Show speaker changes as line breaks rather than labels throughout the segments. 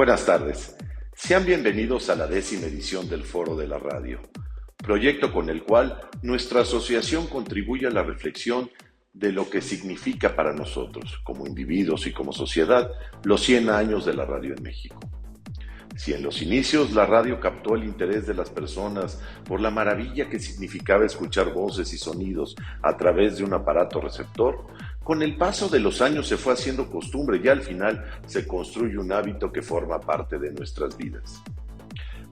Buenas tardes. Sean bienvenidos a la 10ª edición del Foro de la Radio, proyecto con el cual nuestra asociación contribuye a la reflexión de lo que significa para nosotros, como individuos y como sociedad, los 100 años de la radio en México. Si en los inicios la radio captó el interés de las personas por la maravilla que significaba escuchar voces y sonidos a través de un aparato receptor, con el paso de los años se fue haciendo costumbre y al final se construye un hábito que forma parte de nuestras vidas.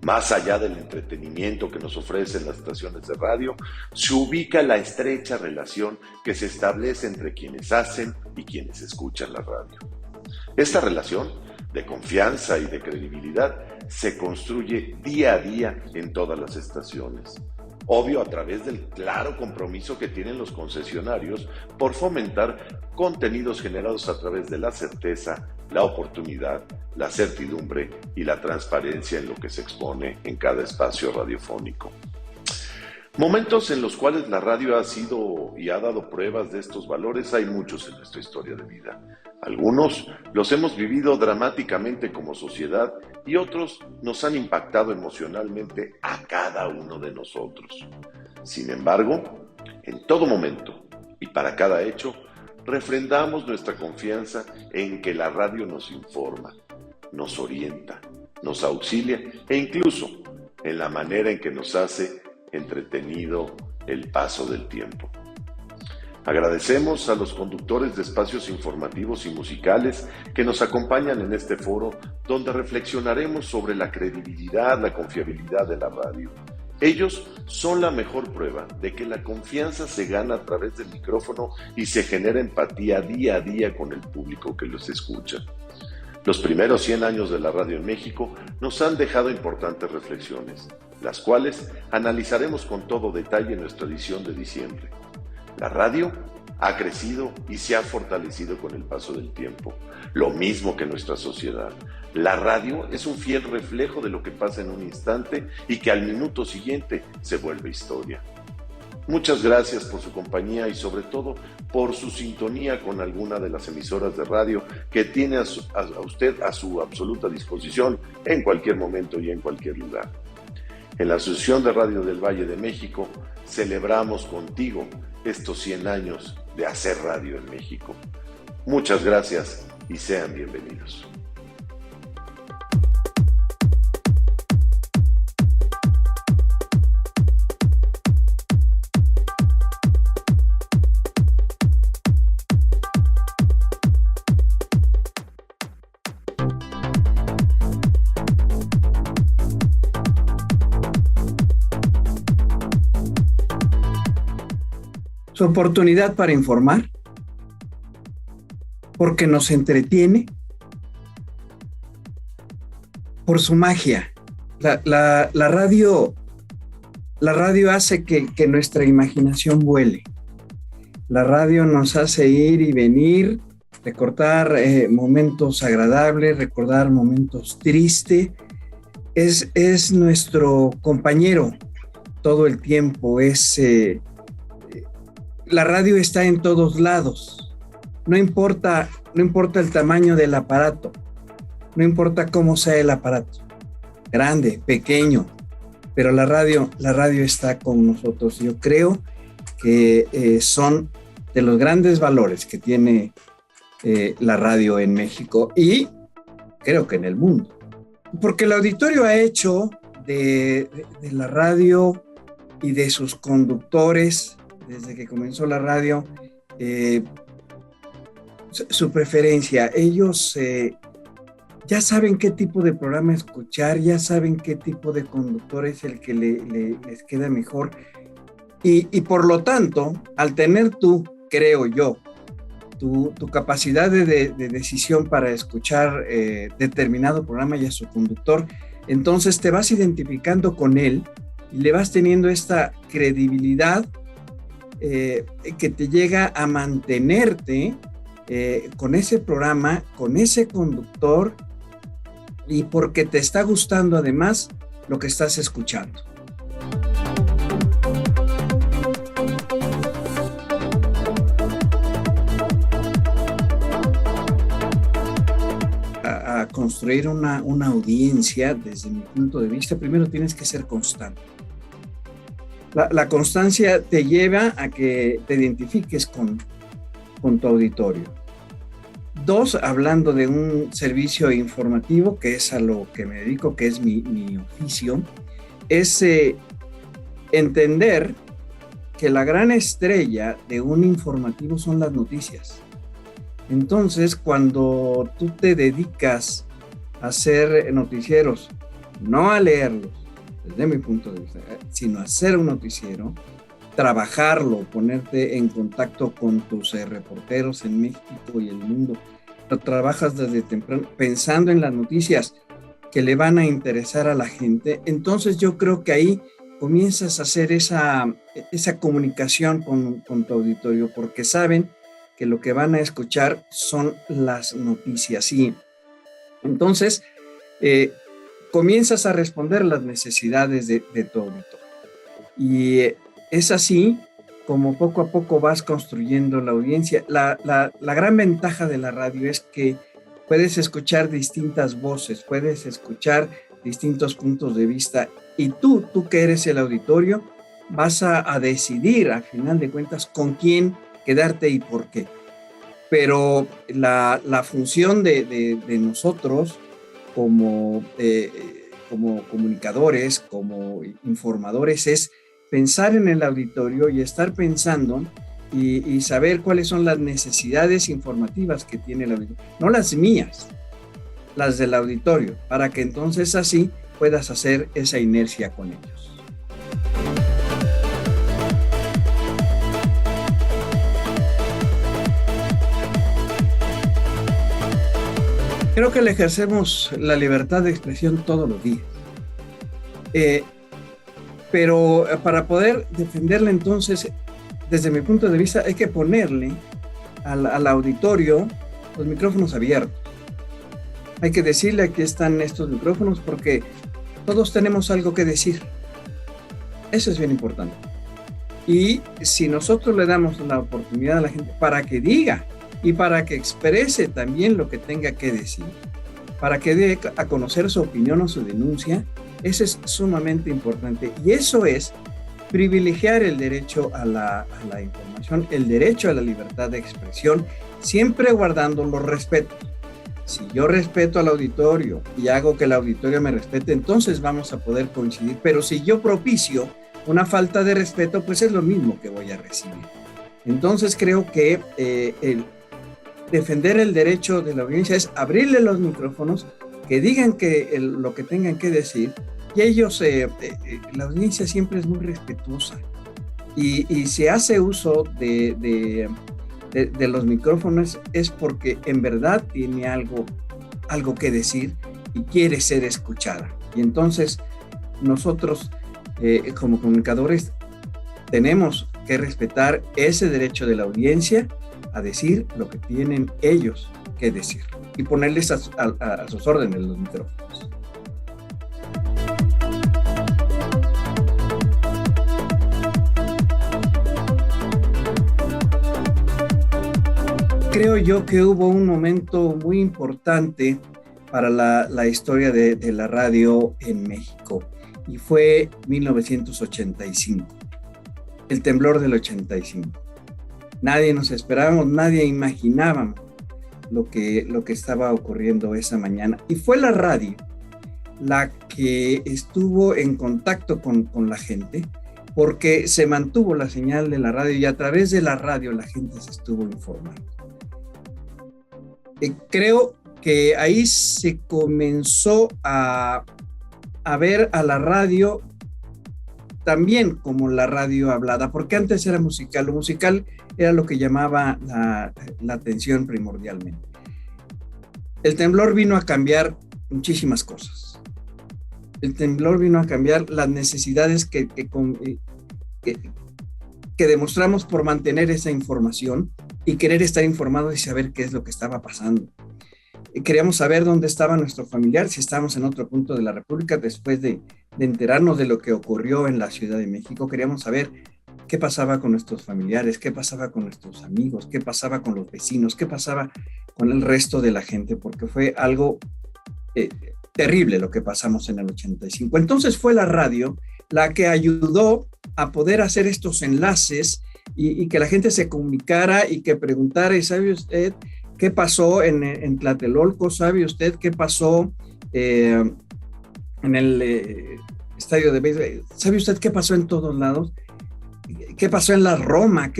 Más allá del entretenimiento que nos ofrecen las estaciones de radio, se ubica la estrecha relación que se establece entre quienes hacen y quienes escuchan la radio. Esta relación de confianza y de credibilidad se construye día a día en todas las estaciones. Obvio, a través del claro compromiso que tienen los concesionarios por fomentar contenidos generados a través de la certeza, la oportunidad, la certidumbre y la transparencia en lo que se expone en cada espacio radiofónico. Momentos en los cuales la radio ha sido y ha dado pruebas de estos valores hay muchos en nuestra historia de vida. Algunos los hemos vivido dramáticamente como sociedad y otros nos han impactado emocionalmente a cada uno de nosotros. Sin embargo, en todo momento y para cada hecho, refrendamos nuestra confianza en que la radio nos informa, nos orienta, nos auxilia e incluso en la manera en que nos hace entretenido el paso del tiempo. Agradecemos a los conductores de espacios informativos y musicales que nos acompañan en este foro donde reflexionaremos sobre la credibilidad, la confiabilidad de la radio. Ellos son la mejor prueba de que la confianza se gana a través del micrófono y se genera empatía día a día con el público que los escucha. Los primeros 100 años de la radio en México nos han dejado importantes reflexiones, las cuales analizaremos con todo detalle en nuestra edición de diciembre. La radio ha crecido y se ha fortalecido con el paso del tiempo, lo mismo que nuestra sociedad. La radio es un fiel reflejo de lo que pasa en un instante y que al minuto siguiente se vuelve historia. Muchas gracias por su compañía y sobre todo por su sintonía con alguna de las emisoras de radio que tiene a usted a su absoluta disposición en cualquier momento y en cualquier lugar. En la Asociación de Radio del Valle de México celebramos contigo estos 100 años de hacer radio en México. Muchas gracias y sean bienvenidos.
Su oportunidad para informar, porque nos entretiene, por su magia. La radio hace que nuestra imaginación vuele. La radio nos hace ir y venir, recordar momentos agradables, recordar momentos tristes. Es nuestro compañero todo el tiempo. La radio está en todos lados. No importa el tamaño del aparato, no importa cómo sea el aparato, grande, pequeño, pero la radio está con nosotros. Yo creo que son de los grandes valores que tiene la radio en México y creo que en el mundo. Porque el auditorio ha hecho de la radio y de sus conductores desde que comenzó la radio, su preferencia. Ellos ya saben qué tipo de programa escuchar, ya saben qué tipo de conductor es el que les queda mejor. Y por lo tanto, al tener tú, creo yo, tu capacidad de decisión para escuchar determinado programa y a su conductor, entonces te vas identificando con él y le vas teniendo esta credibilidad que te llega a mantenerte con ese programa, con ese conductor y porque te está gustando además lo que estás escuchando. construir una audiencia, desde mi punto de vista, primero tienes que ser constante. La constancia te lleva a que te identifiques con tu auditorio. 2, hablando de un servicio informativo, que es a lo que me dedico, que es mi oficio, es entender que la gran estrella de un informativo son las noticias. Entonces, cuando tú te dedicas a hacer noticieros, no a leerlos, desde mi punto de vista, sino a hacer un noticiero, trabajarlo, ponerte en contacto con tus reporteros en México y el mundo, lo trabajas desde temprano pensando en las noticias que le van a interesar a la gente, entonces yo creo que ahí comienzas a hacer esa comunicación con tu auditorio, porque saben que lo que van a escuchar son las noticias. Y entonces comienzas a responder las necesidades de tu auditorio. Y es así como poco a poco vas construyendo la audiencia. La gran ventaja de la radio es que puedes escuchar distintas voces, puedes escuchar distintos puntos de vista, y tú que eres el auditorio, vas a decidir, al final de cuentas, con quién quedarte y por qué. Pero la función de nosotros como comunicadores, como informadores, es pensar en el auditorio y estar pensando y saber cuáles son las necesidades informativas que tiene el auditorio, no las mías, las del auditorio, para que entonces así puedas hacer esa inercia con ellos. Creo que le ejercemos la libertad de expresión todos los días. Pero para poder defenderla, entonces, desde mi punto de vista, hay que ponerle al auditorio los micrófonos abiertos. Hay que decirle: aquí están estos micrófonos, porque todos tenemos algo que decir. Eso es bien importante. Y si nosotros le damos la oportunidad a la gente para que diga y para que exprese también lo que tenga que decir, para que dé a conocer su opinión o su denuncia, eso es sumamente importante. Y eso es privilegiar el derecho a la información, el derecho a la libertad de expresión, siempre guardando los respetos. Si yo respeto al auditorio y hago que el auditorio me respete, entonces vamos a poder coincidir. Pero si yo propicio una falta de respeto, pues es lo mismo que voy a recibir. Entonces creo que defender el derecho de la audiencia es abrirle los micrófonos, que digan lo que tengan que decir, y ellos, la audiencia siempre es muy respetuosa, y se hace uso de los micrófonos es porque en verdad tiene algo que decir y quiere ser escuchada. Y entonces nosotros como comunicadores tenemos que respetar ese derecho de la audiencia a decir lo que tienen ellos que decir y ponerles a sus órdenes los micrófonos. Creo yo que hubo un momento muy importante para la historia de la radio en México, y fue 1985, el temblor del 85. Nadie nos esperábamos, nadie imaginábamos lo que estaba ocurriendo esa mañana, y fue la radio la que estuvo en contacto con la gente, porque se mantuvo la señal de la radio y a través de la radio la gente se estuvo informando. Creo que ahí se comenzó a ver a la radio también como la radio hablada, porque antes era musical. Lo musical era lo que llamaba la atención primordialmente. El temblor vino a cambiar muchísimas cosas. El temblor vino a cambiar las necesidades que demostramos por mantener esa información y querer estar informados y saber qué es lo que estaba pasando. Queríamos saber dónde estaba nuestro familiar, si estábamos en otro punto de la República, después de enterarnos de lo que ocurrió en la Ciudad de México. Queríamos saber qué pasaba con nuestros familiares, qué pasaba con nuestros amigos, qué pasaba con los vecinos, qué pasaba con el resto de la gente, porque fue algo terrible lo que pasamos en el 85. Entonces fue la radio la que ayudó a poder hacer estos enlaces y que la gente se comunicara y que preguntara, ¿y sabe usted qué pasó en Tlatelolco? ¿Sabe usted qué pasó en el estadio de béisbol? ¿Sabe usted qué pasó en todos lados? ¿Qué pasó en la Roma?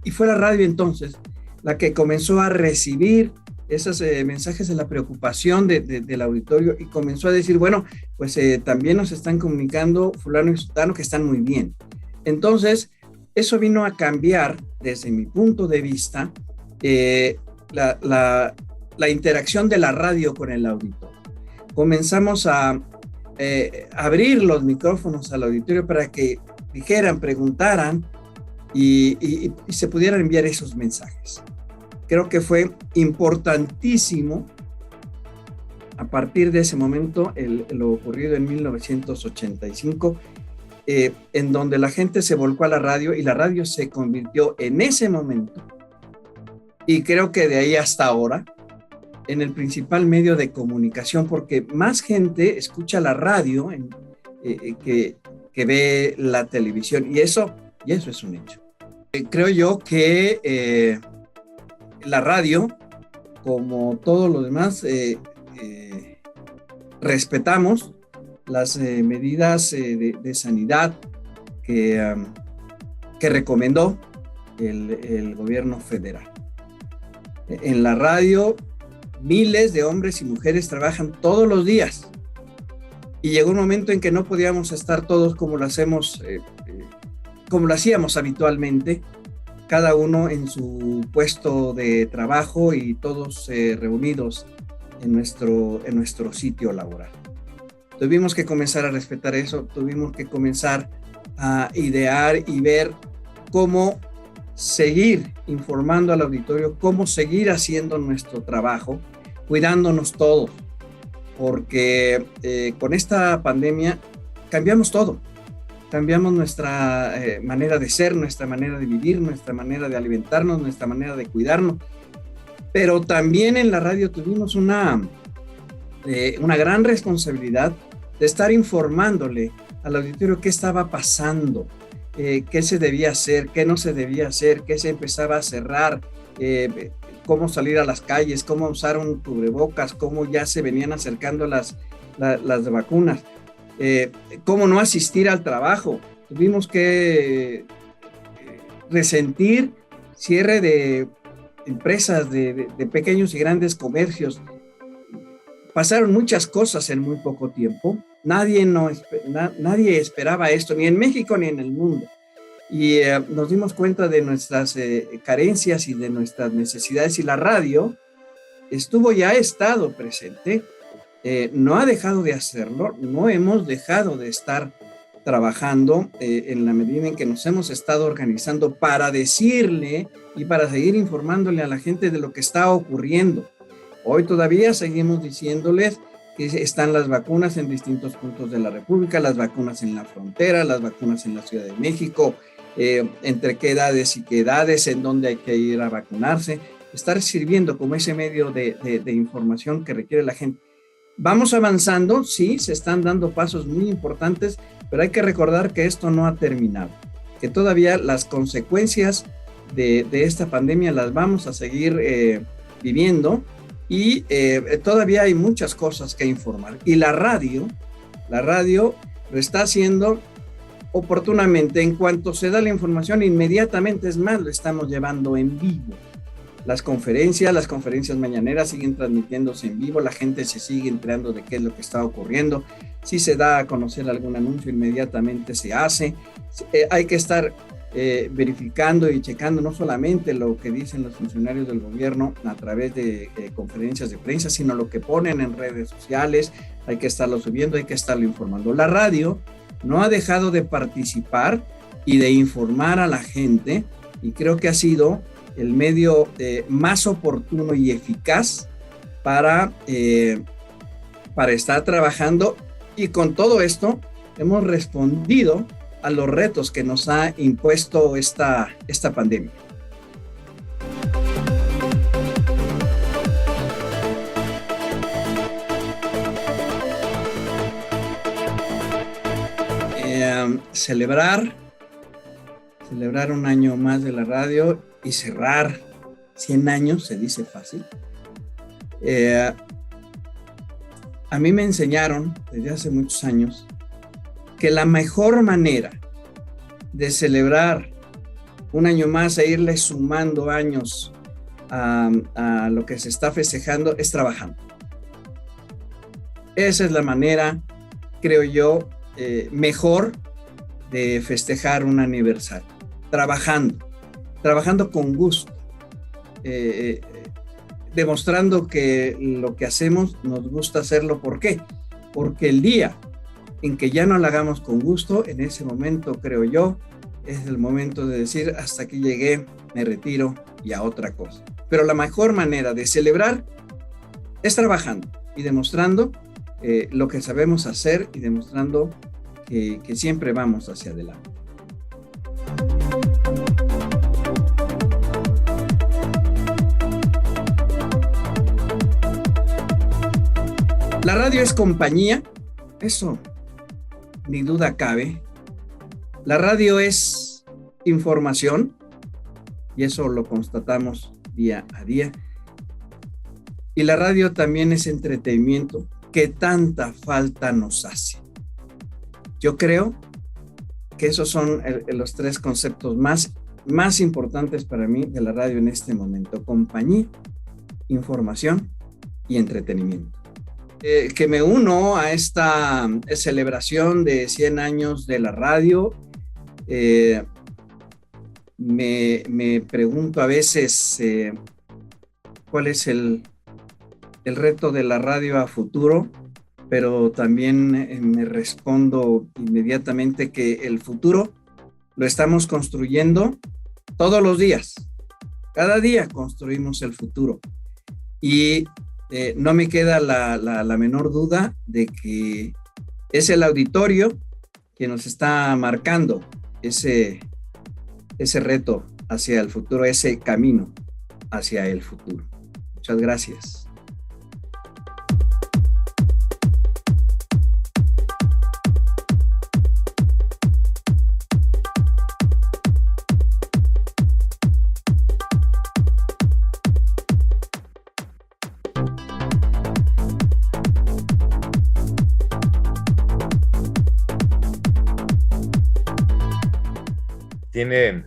Y fue la radio entonces la que comenzó a recibir esos mensajes de la preocupación del auditorio y comenzó a decir, bueno, pues también nos están comunicando fulano y sutano que están muy bien. Entonces, eso vino a cambiar, desde mi punto de vista, la interacción de la radio con el auditorio. Comenzamos a abrir los micrófonos al auditorio para que dijeran, preguntaran y se pudieran enviar esos mensajes. Creo que fue importantísimo a partir de ese momento lo ocurrido en 1985, en donde la gente se volcó a la radio y la radio se convirtió en ese momento, y creo que de ahí hasta ahora, en el principal medio de comunicación, porque más gente escucha la radio que ve la televisión, y eso es un hecho. Creo yo que la radio, como todo lo demás, respetamos las medidas de sanidad que recomendó el gobierno federal. En la radio, miles de hombres y mujeres trabajan todos los días y llegó un momento en que no podíamos estar todos como lo hacíamos habitualmente, cada uno en su puesto de trabajo y todos reunidos en nuestro sitio laboral. Tuvimos que comenzar a respetar eso, tuvimos que comenzar a idear y ver cómo seguir informando al auditorio, cómo seguir haciendo nuestro trabajo, cuidándonos todos, porque con esta pandemia cambiamos todo. Cambiamos nuestra manera de ser, nuestra manera de vivir, nuestra manera de alimentarnos, nuestra manera de cuidarnos. Pero también en la radio tuvimos una gran responsabilidad de estar informándole al auditorio qué estaba pasando, qué se debía hacer, qué no se debía hacer, qué se empezaba a cerrar, cómo salir a las calles, cómo usar un cubrebocas, cómo ya se venían acercando las vacunas. Cómo no asistir al trabajo. Tuvimos que resentir cierre de empresas, de pequeños y grandes comercios. Pasaron muchas cosas en muy poco tiempo. Nadie esperaba esto, ni en México ni en el mundo. Y nos dimos cuenta de nuestras carencias y de nuestras necesidades, y la radio ha estado presente. No ha dejado de hacerlo, no hemos dejado de estar trabajando en la medida en que nos hemos estado organizando para decirle y para seguir informándole a la gente de lo que está ocurriendo. Hoy todavía seguimos diciéndoles que están las vacunas en distintos puntos de la República, las vacunas en la frontera, las vacunas en la Ciudad de México, entre qué edades y qué edades, en dónde hay que ir a vacunarse, estar sirviendo como ese medio de información que requiere la gente. Vamos avanzando, sí, se están dando pasos muy importantes, pero hay que recordar que esto no ha terminado, que todavía las consecuencias de esta pandemia las vamos a seguir viviendo y todavía hay muchas cosas que informar. Y la radio lo está haciendo oportunamente. En cuanto se da la información, inmediatamente, es más, lo estamos llevando en vivo. Las conferencias mañaneras siguen transmitiéndose en vivo, la gente se sigue enterando de qué es lo que está ocurriendo. Si se da a conocer algún anuncio, inmediatamente se hace. Hay que estar verificando y checando no solamente lo que dicen los funcionarios del gobierno a través de conferencias de prensa, sino lo que ponen en redes sociales. Hay que estarlo subiendo, hay que estarlo informando. La radio no ha dejado de participar y de informar a la gente, y creo que ha sido el medio más oportuno y eficaz para estar trabajando, y con todo esto hemos respondido a los retos que nos ha impuesto esta pandemia. celebrar un año más de la radio y cerrar 100 años, se dice fácil. A mí me enseñaron desde hace muchos años que la mejor manera de celebrar un año más e irle sumando años a lo que se está festejando es trabajando. Esa es la manera, creo yo, mejor de festejar un aniversario. Trabajando con gusto, demostrando que lo que hacemos nos gusta hacerlo. ¿Por qué? Porque el día en que ya no lo hagamos con gusto, en ese momento, creo yo, es el momento de decir, hasta aquí llegué, me retiro y a otra cosa. Pero la mejor manera de celebrar es trabajando y demostrando lo que sabemos hacer y demostrando que siempre vamos hacia adelante. La radio es compañía, eso ni duda cabe. La radio es información y eso lo constatamos día a día. Y la radio también es entretenimiento que tanta falta nos hace. Yo creo que esos son los tres conceptos más importantes para mí de la radio en este momento: compañía, información y entretenimiento. Que me uno a esta celebración de 100 años de la radio. Me pregunto a veces cuál es el reto de la radio a futuro, pero también me respondo inmediatamente que el futuro lo estamos construyendo todos los días. Cada día construimos el futuro. Y no me queda la menor duda de que es el auditorio que nos está marcando ese reto hacia el futuro, ese camino hacia el futuro. Muchas gracias.
Tiene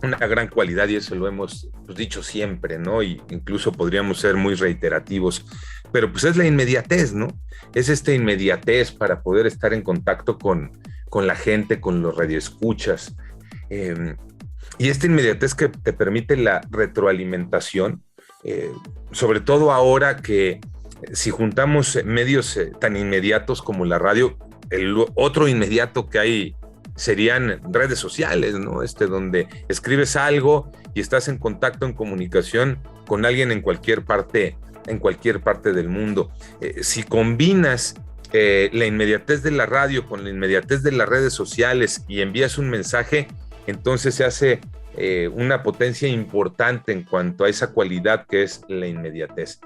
una gran cualidad y eso lo hemos dicho siempre, ¿no? Y incluso podríamos ser muy reiterativos, pero pues es la inmediatez, ¿no? Es esta inmediatez para poder estar en contacto con la gente, con los radioescuchas. Y esta inmediatez que te permite la retroalimentación, sobre todo ahora que si juntamos medios tan inmediatos como la radio, el otro inmediato que hay serían redes sociales, ¿no? Donde escribes algo y estás en contacto, en comunicación con alguien en cualquier parte del mundo. Si combinas la inmediatez de la radio con la inmediatez de las redes sociales y envías un mensaje, entonces se hace una potencia importante en cuanto a esa cualidad que es la inmediatez.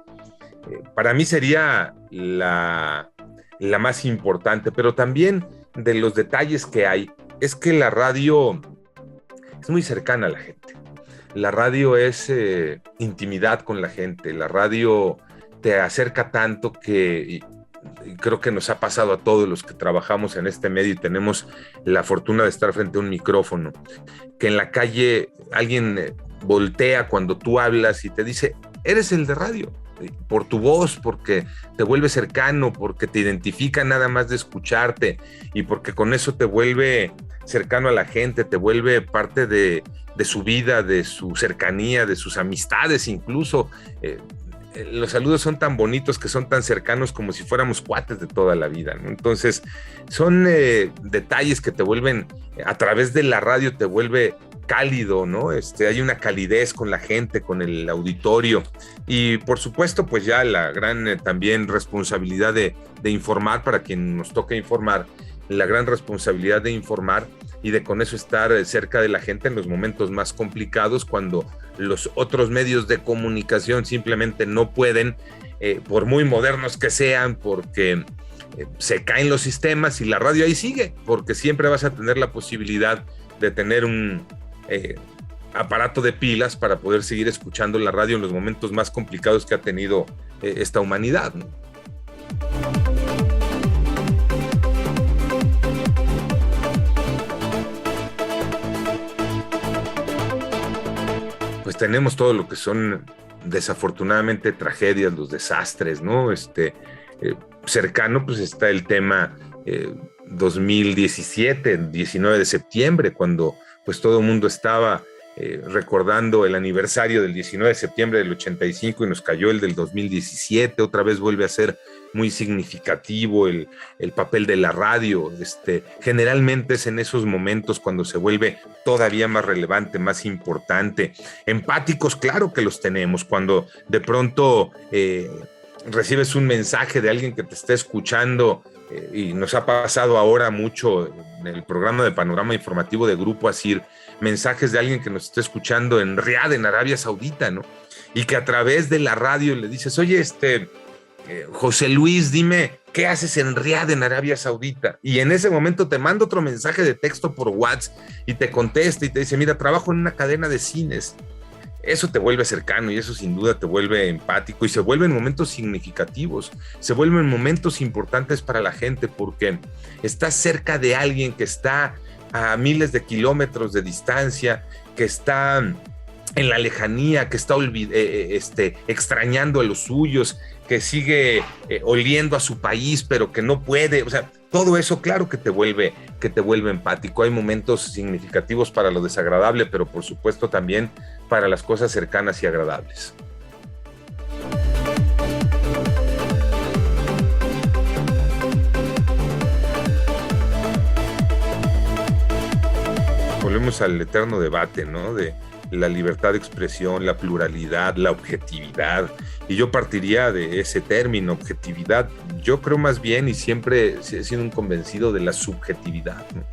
Para mí sería la más importante, pero también de los detalles que hay, es que la radio es muy cercana a la gente. La radio es intimidad con la gente. La radio te acerca tanto que creo que nos ha pasado a todos los que trabajamos en este medio y tenemos la fortuna de estar frente a un micrófono, que en la calle alguien voltea cuando tú hablas y te dice, eres el de radio, por tu voz, porque te vuelve cercano, porque te identifica nada más de escucharte y porque con eso te vuelve cercano a la gente, te vuelve parte de su vida, de su cercanía, de sus amistades incluso. Los saludos son tan bonitos que son tan cercanos como si fuéramos cuates de toda la vida, ¿no? Entonces son detalles que te vuelven, a través de la radio te vuelve cálido, ¿no? Hay una calidez con la gente, con el auditorio y por supuesto pues ya la gran también responsabilidad de informar para quien nos toca informar, la gran responsabilidad de informar y de con eso estar cerca de la gente en los momentos más complicados cuando los otros medios de comunicación simplemente no pueden, por muy modernos que sean, porque se caen los sistemas y la radio ahí sigue, porque siempre vas a tener la posibilidad de tener un aparato de pilas para poder seguir escuchando la radio en los momentos más complicados que ha tenido esta humanidad, ¿no? Pues tenemos todo lo que son desafortunadamente tragedias, los desastres, ¿no? Cercano, pues está el tema 2017, 19 de septiembre, cuando pues todo el mundo estaba recordando el aniversario del 19 de septiembre del 85 y nos cayó el del 2017, otra vez vuelve a ser muy significativo el papel de la radio. Generalmente es en esos momentos cuando se vuelve todavía más relevante, más importante. Empáticos, claro que los tenemos, cuando de pronto recibes un mensaje de alguien que te está escuchando, y nos ha pasado ahora mucho en el programa de Panorama Informativo de Grupo ASIR, mensajes de alguien que nos está escuchando en Riad, en Arabia Saudita, ¿no? Y que a través de la radio le dices, oye, José Luis, dime, ¿qué haces en Riad, en Arabia Saudita? Y en ese momento te manda otro mensaje de texto por WhatsApp y te contesta y te dice, mira, trabajo en una cadena de cines. Eso te vuelve cercano y eso sin duda te vuelve empático y se vuelven momentos significativos, se vuelven momentos importantes para la gente porque estás cerca de alguien que está a miles de kilómetros de distancia, que está en la lejanía, que está extrañando a los suyos, que sigue oliendo a su país, pero que no puede. O sea, todo eso claro que te vuelve empático. Hay momentos significativos para lo desagradable, pero por supuesto también para las cosas cercanas y agradables. Volvemos al eterno debate, ¿no? De la libertad de expresión, la pluralidad, la objetividad. Y yo partiría de ese término, objetividad. Yo creo más bien, y siempre he sido un convencido de la subjetividad, ¿no?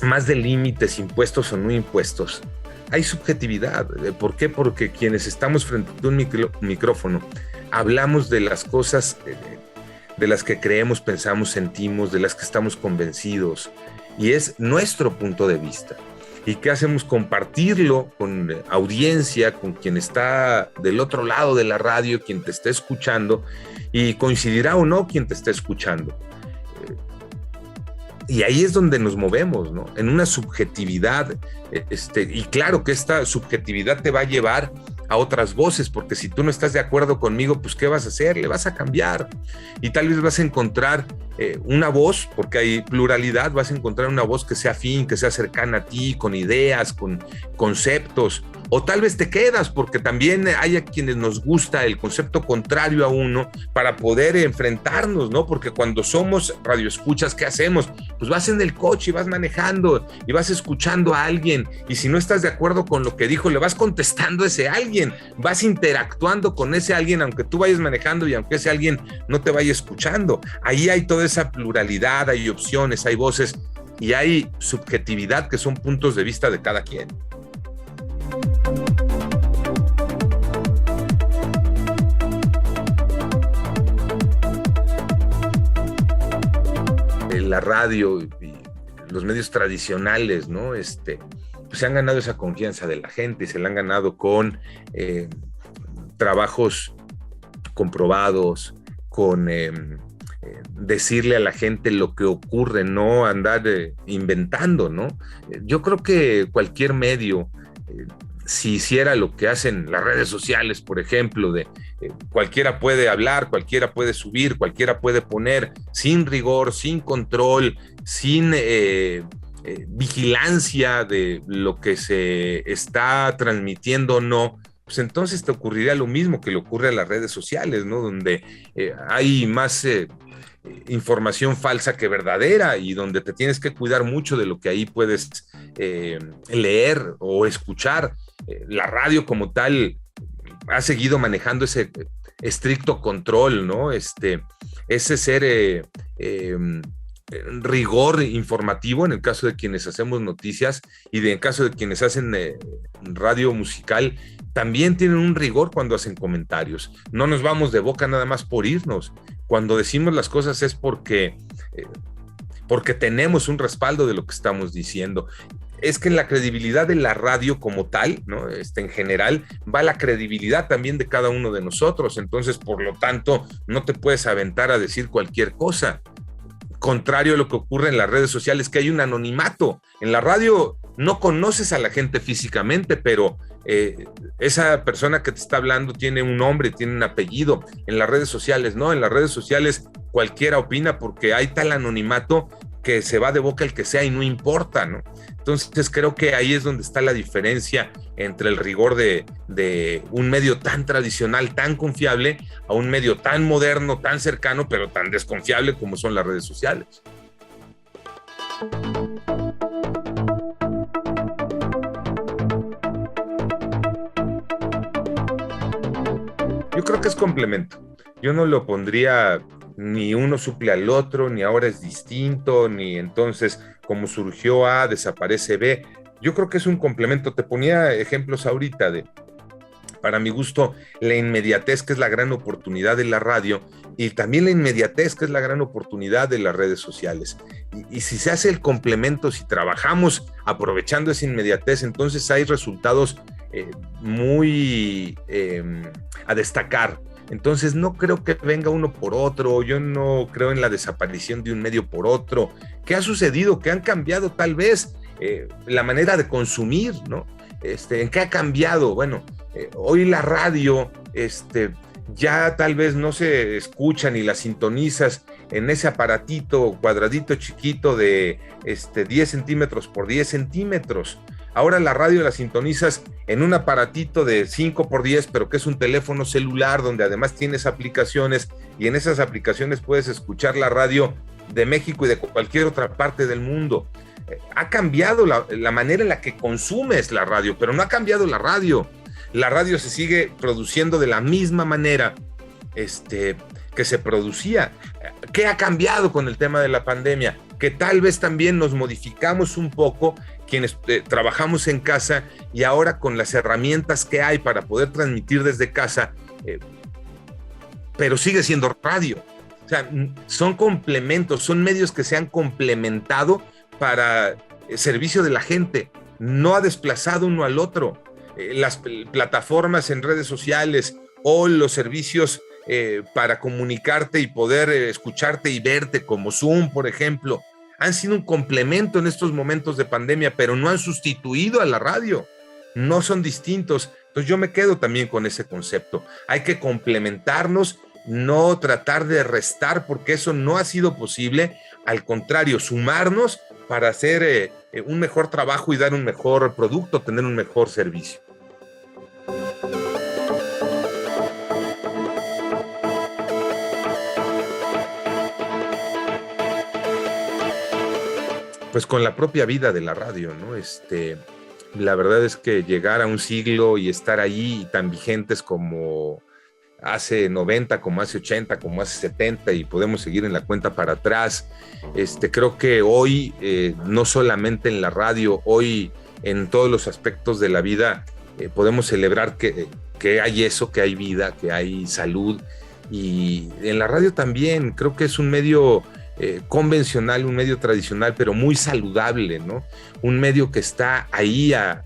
Más de límites impuestos o no impuestos. Hay subjetividad. ¿Por qué? Porque quienes estamos frente a un micrófono hablamos de las cosas de las que creemos, pensamos, sentimos, de las que estamos convencidos, y es nuestro punto de vista. ¿Y qué hacemos? Compartirlo con audiencia, con quien está del otro lado de la radio, quien te está escuchando, y coincidirá o no quien te está escuchando. Y ahí es donde nos movemos, ¿no? En una subjetividad, y claro que esta subjetividad te va a llevar a otras voces, porque si tú no estás de acuerdo conmigo, pues ¿qué vas a hacer? Le vas a cambiar. Y tal vez vas a encontrar una voz, porque hay pluralidad, vas a encontrar una voz que sea afín, que sea cercana a ti, con ideas, con conceptos. O tal vez te quedas, porque también hay a quienes nos gusta el concepto contrario a uno para poder enfrentarnos, ¿no? Porque cuando somos radioescuchas, ¿qué hacemos? Pues vas en el coche y vas manejando y vas escuchando a alguien, y si no estás de acuerdo con lo que dijo, le vas contestando a ese alguien, vas interactuando con ese alguien, aunque tú vayas manejando y aunque ese alguien no te vaya escuchando. Ahí hay toda esa pluralidad, hay opciones, hay voces y hay subjetividad, que son puntos de vista de cada quien. La radio y los medios tradicionales, ¿no? Pues se han ganado esa confianza de la gente y se la han ganado con trabajos comprobados, con decirle a la gente lo que ocurre, no andar inventando, ¿no? Yo creo que cualquier medio, si hiciera lo que hacen las redes sociales, por ejemplo, de cualquiera puede hablar, cualquiera puede subir, cualquiera puede poner, sin rigor, sin control, sin vigilancia de lo que se está transmitiendo o no, pues entonces te ocurriría lo mismo que le ocurre a las redes sociales, ¿no? Donde hay más información falsa que verdadera y donde te tienes que cuidar mucho de lo que ahí puedes leer o escuchar. La radio como tal ha seguido manejando ese estricto control, ¿no? Ese ser rigor informativo en el caso de quienes hacemos noticias y en el caso de quienes hacen radio musical, también tienen un rigor cuando hacen comentarios. No nos vamos de boca nada más por irnos. Cuando decimos las cosas es porque tenemos un respaldo de lo que estamos diciendo. Es que en la credibilidad de la radio como tal, ¿no? En general, va la credibilidad también de cada uno de nosotros. Entonces, por lo tanto, no te puedes aventar a decir cualquier cosa. Contrario a lo que ocurre en las redes sociales, que hay un anonimato. En la radio no conoces a la gente físicamente, pero esa persona que te está hablando tiene un nombre, tiene un apellido. En las redes sociales no, en las redes sociales cualquiera opina porque hay tal anonimato que se va de boca el que sea y no importa, ¿no? Entonces creo que ahí es donde está la diferencia entre el rigor de un medio tan tradicional, tan confiable, a un medio tan moderno, tan cercano, pero tan desconfiable como son las redes sociales. Yo creo que es complemento. Yo no lo pondría ni uno suple al otro, ni ahora es distinto, ni entonces como surgió A, desaparece B. Yo creo que es un complemento. Te ponía ejemplos ahorita para mi gusto, la inmediatez, que es la gran oportunidad de la radio, y también la inmediatez, que es la gran oportunidad de las redes sociales. Y si se hace el complemento, si trabajamos aprovechando esa inmediatez, entonces hay resultados muy a destacar. Entonces no creo que venga uno por otro, yo no creo en la desaparición de un medio por otro. ¿Qué ha sucedido? ¿Qué han cambiado tal vez la manera de consumir, ¿no? ¿En qué ha cambiado? Bueno, hoy la radio ya tal vez no se escucha ni la sintonizas en ese aparatito cuadradito chiquito de 10 centímetros por 10 centímetros. Ahora la radio la sintonizas en un aparatito de 5 por 10, pero que es un teléfono celular donde además tienes aplicaciones y en esas aplicaciones puedes escuchar la radio de México y de cualquier otra parte del mundo. Ha cambiado la manera en la que consumes la radio, pero no ha cambiado la radio. La radio se sigue produciendo de la misma manera que se producía. ¿Qué ha cambiado con el tema de la pandemia? Que tal vez también nos modificamos un poco quienes trabajamos en casa y ahora con las herramientas que hay para poder transmitir desde casa, pero sigue siendo radio. O sea, son complementos, son medios que se han complementado para el servicio de la gente, no ha desplazado uno al otro. Las plataformas en redes sociales o los servicios para comunicarte y poder escucharte y verte como Zoom, por ejemplo, han sido un complemento en estos momentos de pandemia, pero no han sustituido a la radio, no son distintos. Entonces yo me quedo también con ese concepto. Hay que complementarnos, no tratar de restar, porque eso no ha sido posible. Al contrario, sumarnos para hacer un mejor trabajo y dar un mejor producto, tener un mejor servicio. Pues con la propia vida de la radio, ¿no? La verdad es que llegar a un siglo y estar ahí tan vigentes como hace 90, como hace 80, como hace 70 y podemos seguir en la cuenta para atrás, creo que hoy, no solamente en la radio, hoy en todos los aspectos de la vida podemos celebrar que hay eso, que hay vida, que hay salud, y en la radio también creo que es un medio convencional, un medio tradicional, pero muy saludable, ¿no? Un medio que está ahí a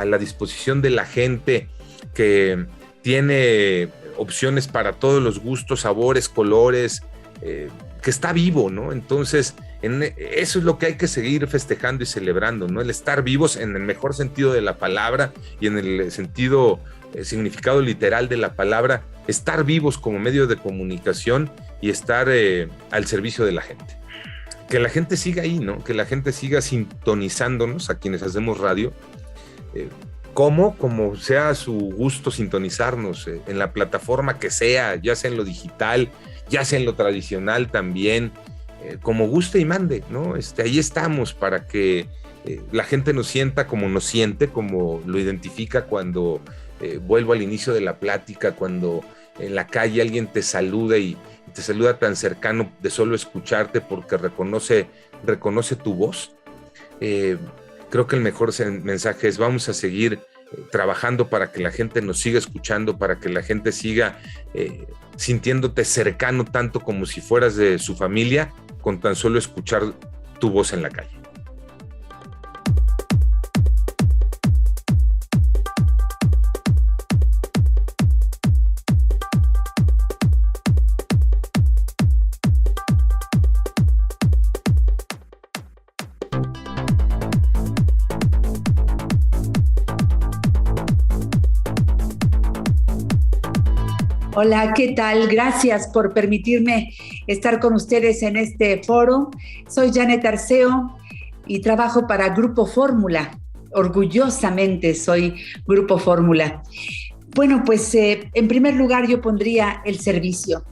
la disposición de la gente, que tiene opciones para todos los gustos, sabores, colores, que está vivo, ¿no? Entonces, eso es lo que hay que seguir festejando y celebrando, ¿no? El estar vivos en el mejor sentido de la palabra y en el sentido, significado literal de la palabra, estar vivos como medio de comunicación y estar al servicio de la gente. Que la gente siga ahí, ¿no? Que la gente siga sintonizándonos a quienes hacemos radio, como sea su gusto sintonizarnos, en la plataforma que sea, ya sea en lo digital, ya sea en lo tradicional también, como guste y mande, ¿no? Ahí estamos para que la gente nos sienta como nos siente, como lo identifica cuando vuelvo al inicio de la plática, cuando en la calle alguien te saluda y te saluda tan cercano de solo escucharte porque reconoce tu voz. Creo que el mejor mensaje es: vamos a seguir trabajando para que la gente nos siga escuchando, para que la gente siga sintiéndote cercano tanto como si fueras de su familia, con tan solo escuchar tu voz en la calle.
Hola, ¿qué tal? Gracias por permitirme estar con ustedes en este foro. Soy Janet Arceo y trabajo para Grupo Fórmula. Orgullosamente soy Grupo Fórmula. Bueno, pues en primer lugar yo pondría el servicio.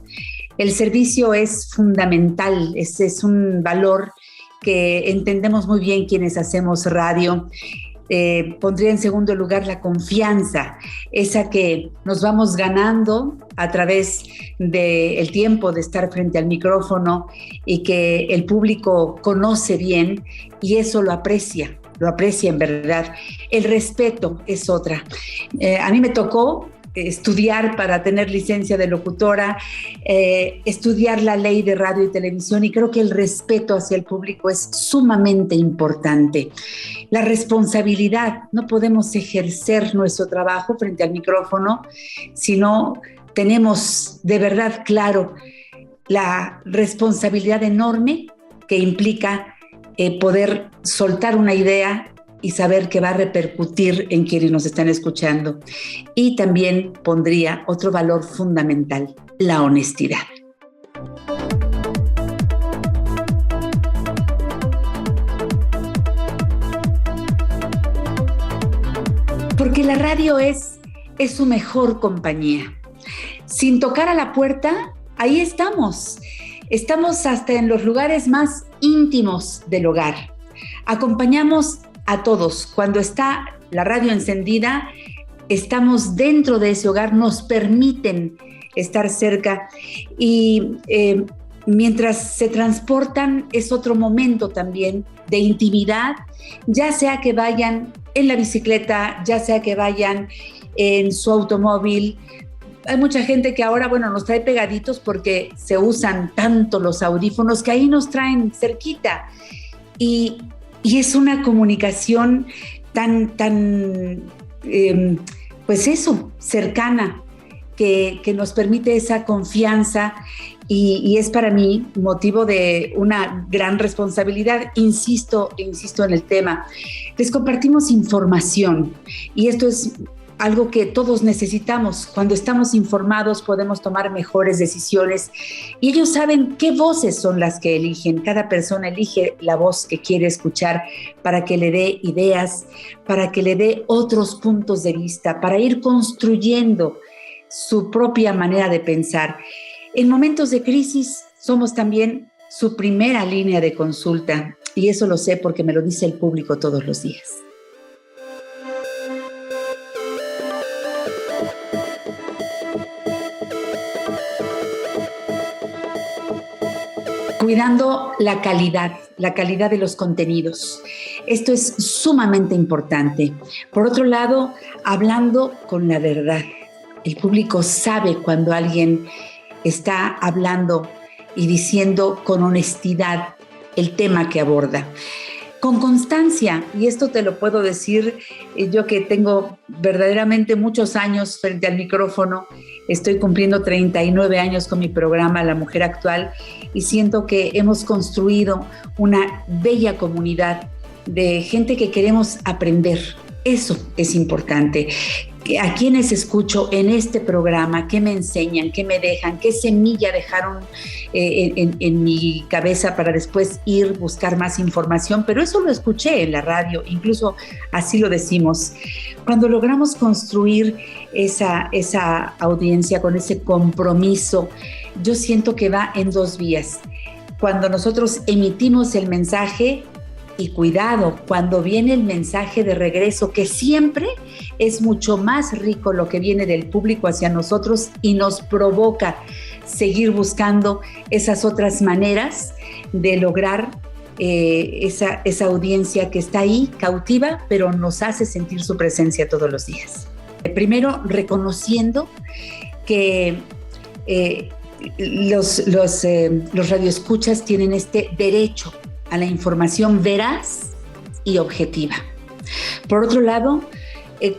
El servicio es fundamental, es un valor que entendemos muy bien quienes hacemos radio. Pondría en segundo lugar la confianza, esa que nos vamos ganando a través del tiempo de estar frente al micrófono y que el público conoce bien y eso lo aprecia en verdad. El respeto es otra. A mí me tocó estudiar para tener licencia de locutora, estudiar la ley de radio y televisión, y creo que el respeto hacia el público es sumamente importante. La responsabilidad, no podemos ejercer nuestro trabajo frente al micrófono si no tenemos de verdad claro la responsabilidad enorme que implica poder soltar una idea y saber que va a repercutir en quienes nos están escuchando. Y también pondría otro valor fundamental, la honestidad. Porque la radio es su mejor compañía. Sin tocar a la puerta, ahí estamos. Estamos hasta en los lugares más íntimos del hogar. Acompañamos a todos. Cuando está la radio encendida, estamos dentro de ese hogar, nos permiten estar cerca y mientras se transportan es otro momento también de intimidad, ya sea que vayan en la bicicleta, ya sea que vayan en su automóvil. Hay mucha gente que ahora, nos trae pegaditos porque se usan tanto los audífonos que ahí nos traen cerquita y es una comunicación tan cercana, que nos permite esa confianza y es para mí motivo de una gran responsabilidad. Insisto en el tema. Les compartimos información y esto es algo que todos necesitamos. Cuando estamos informados podemos tomar mejores decisiones y ellos saben qué voces son las que eligen. Cada persona elige la voz que quiere escuchar para que le dé ideas, para que le dé otros puntos de vista, para ir construyendo su propia manera de pensar. En momentos de crisis somos también su primera línea de consulta y eso lo sé porque me lo dice el público todos los días. Cuidando la calidad de los contenidos. Esto es sumamente importante. Por otro lado, hablando con la verdad. El público sabe cuando alguien está hablando y diciendo con honestidad el tema que aborda. Con constancia, y esto te lo puedo decir yo que tengo verdaderamente muchos años frente al micrófono, estoy cumpliendo 39 años con mi programa La Mujer Actual y siento que hemos construido una bella comunidad de gente que queremos aprender. Eso es importante. A quienes escucho en este programa, qué me enseñan, qué me dejan, qué semilla dejaron en mi cabeza para después ir buscar más información, pero eso lo escuché en la radio, incluso así lo decimos. Cuando logramos construir esa audiencia con ese compromiso, yo siento que va en dos vías. Cuando nosotros emitimos el mensaje, y cuidado cuando viene el mensaje de regreso, que siempre es mucho más rico lo que viene del público hacia nosotros y nos provoca seguir buscando esas otras maneras de lograr esa audiencia que está ahí cautiva, pero nos hace sentir su presencia todos los días. Primero, reconociendo que los radioescuchas tienen este derecho a la información veraz y objetiva. Por otro lado,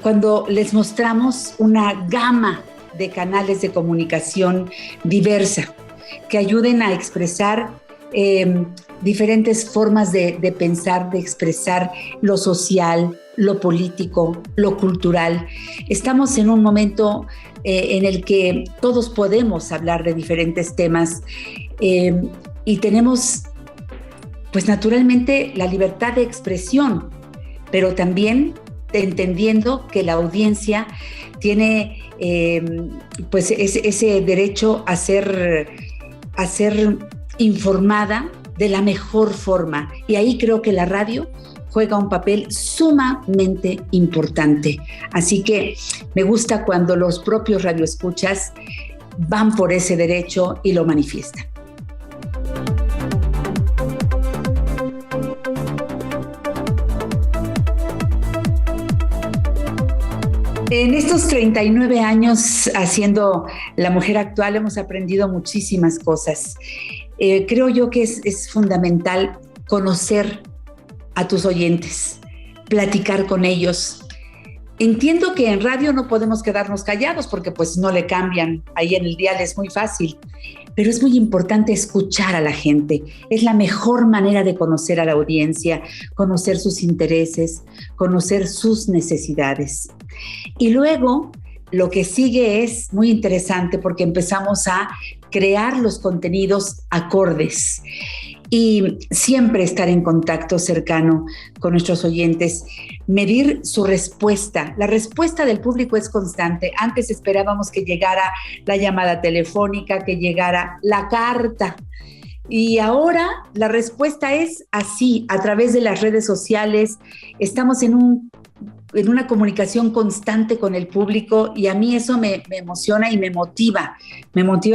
cuando les mostramos una gama de canales de comunicación diversa que ayuden a expresar diferentes formas de pensar, de expresar lo social, lo político, lo cultural. Estamos en un momento en el que todos podemos hablar de diferentes temas y tenemos, pues naturalmente, la libertad de expresión, pero también entendiendo que la audiencia tiene pues ese derecho a ser informada de la mejor forma. Y ahí creo que la radio juega un papel sumamente importante. Así que me gusta cuando los propios radioescuchas van por ese derecho y lo manifiestan. En estos 39 años haciendo La Mujer Actual hemos aprendido muchísimas cosas. Creo yo que es fundamental conocer a tus oyentes, platicar con ellos. Entiendo que en radio no podemos quedarnos callados porque pues no le cambian, ahí en el dial es muy fácil, pero es muy importante escuchar a la gente. Es la mejor manera de conocer a la audiencia, conocer sus intereses, conocer sus necesidades. Y luego lo que sigue es muy interesante porque empezamos a crear los contenidos acordes y siempre estar en contacto cercano con nuestros oyentes, medir su respuesta. La respuesta del público es constante. Antes esperábamos que llegara la llamada telefónica, que llegara la carta. Y ahora la respuesta es así, a través de las redes sociales. Estamos en una comunicación constante con el público y a mí eso me emociona y me motiva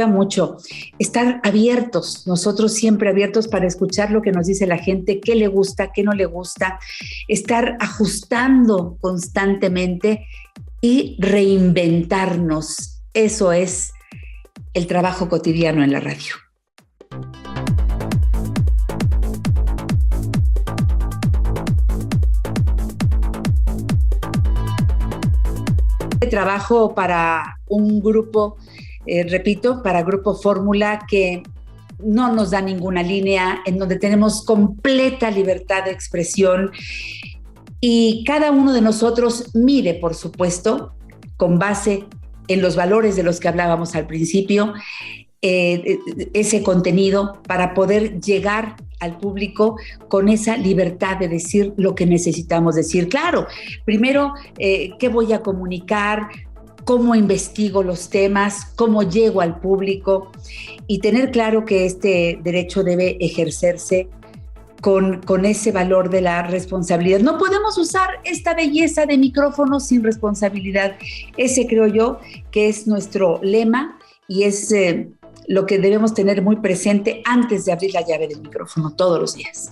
mucho. Estar abiertos, nosotros siempre abiertos para escuchar lo que nos dice la gente, qué le gusta, qué no le gusta, estar ajustando constantemente y reinventarnos. Eso es el trabajo cotidiano en la radio. Trabajo para un grupo, repito, para Grupo Fórmula, que no nos da ninguna línea, en donde tenemos completa libertad de expresión y cada uno de nosotros mide, por supuesto, con base en los valores de los que hablábamos al principio, ese contenido para poder llegar al público con esa libertad de decir lo que necesitamos decir. Claro, primero, ¿qué voy a comunicar? ¿Cómo investigo los temas? ¿Cómo llego al público? Y tener claro que este derecho debe ejercerse con ese valor de la responsabilidad. No podemos usar esta belleza de micrófono sin responsabilidad. Ese creo yo que es nuestro lema y es lo que debemos tener muy presente antes de abrir la llave del micrófono todos los días.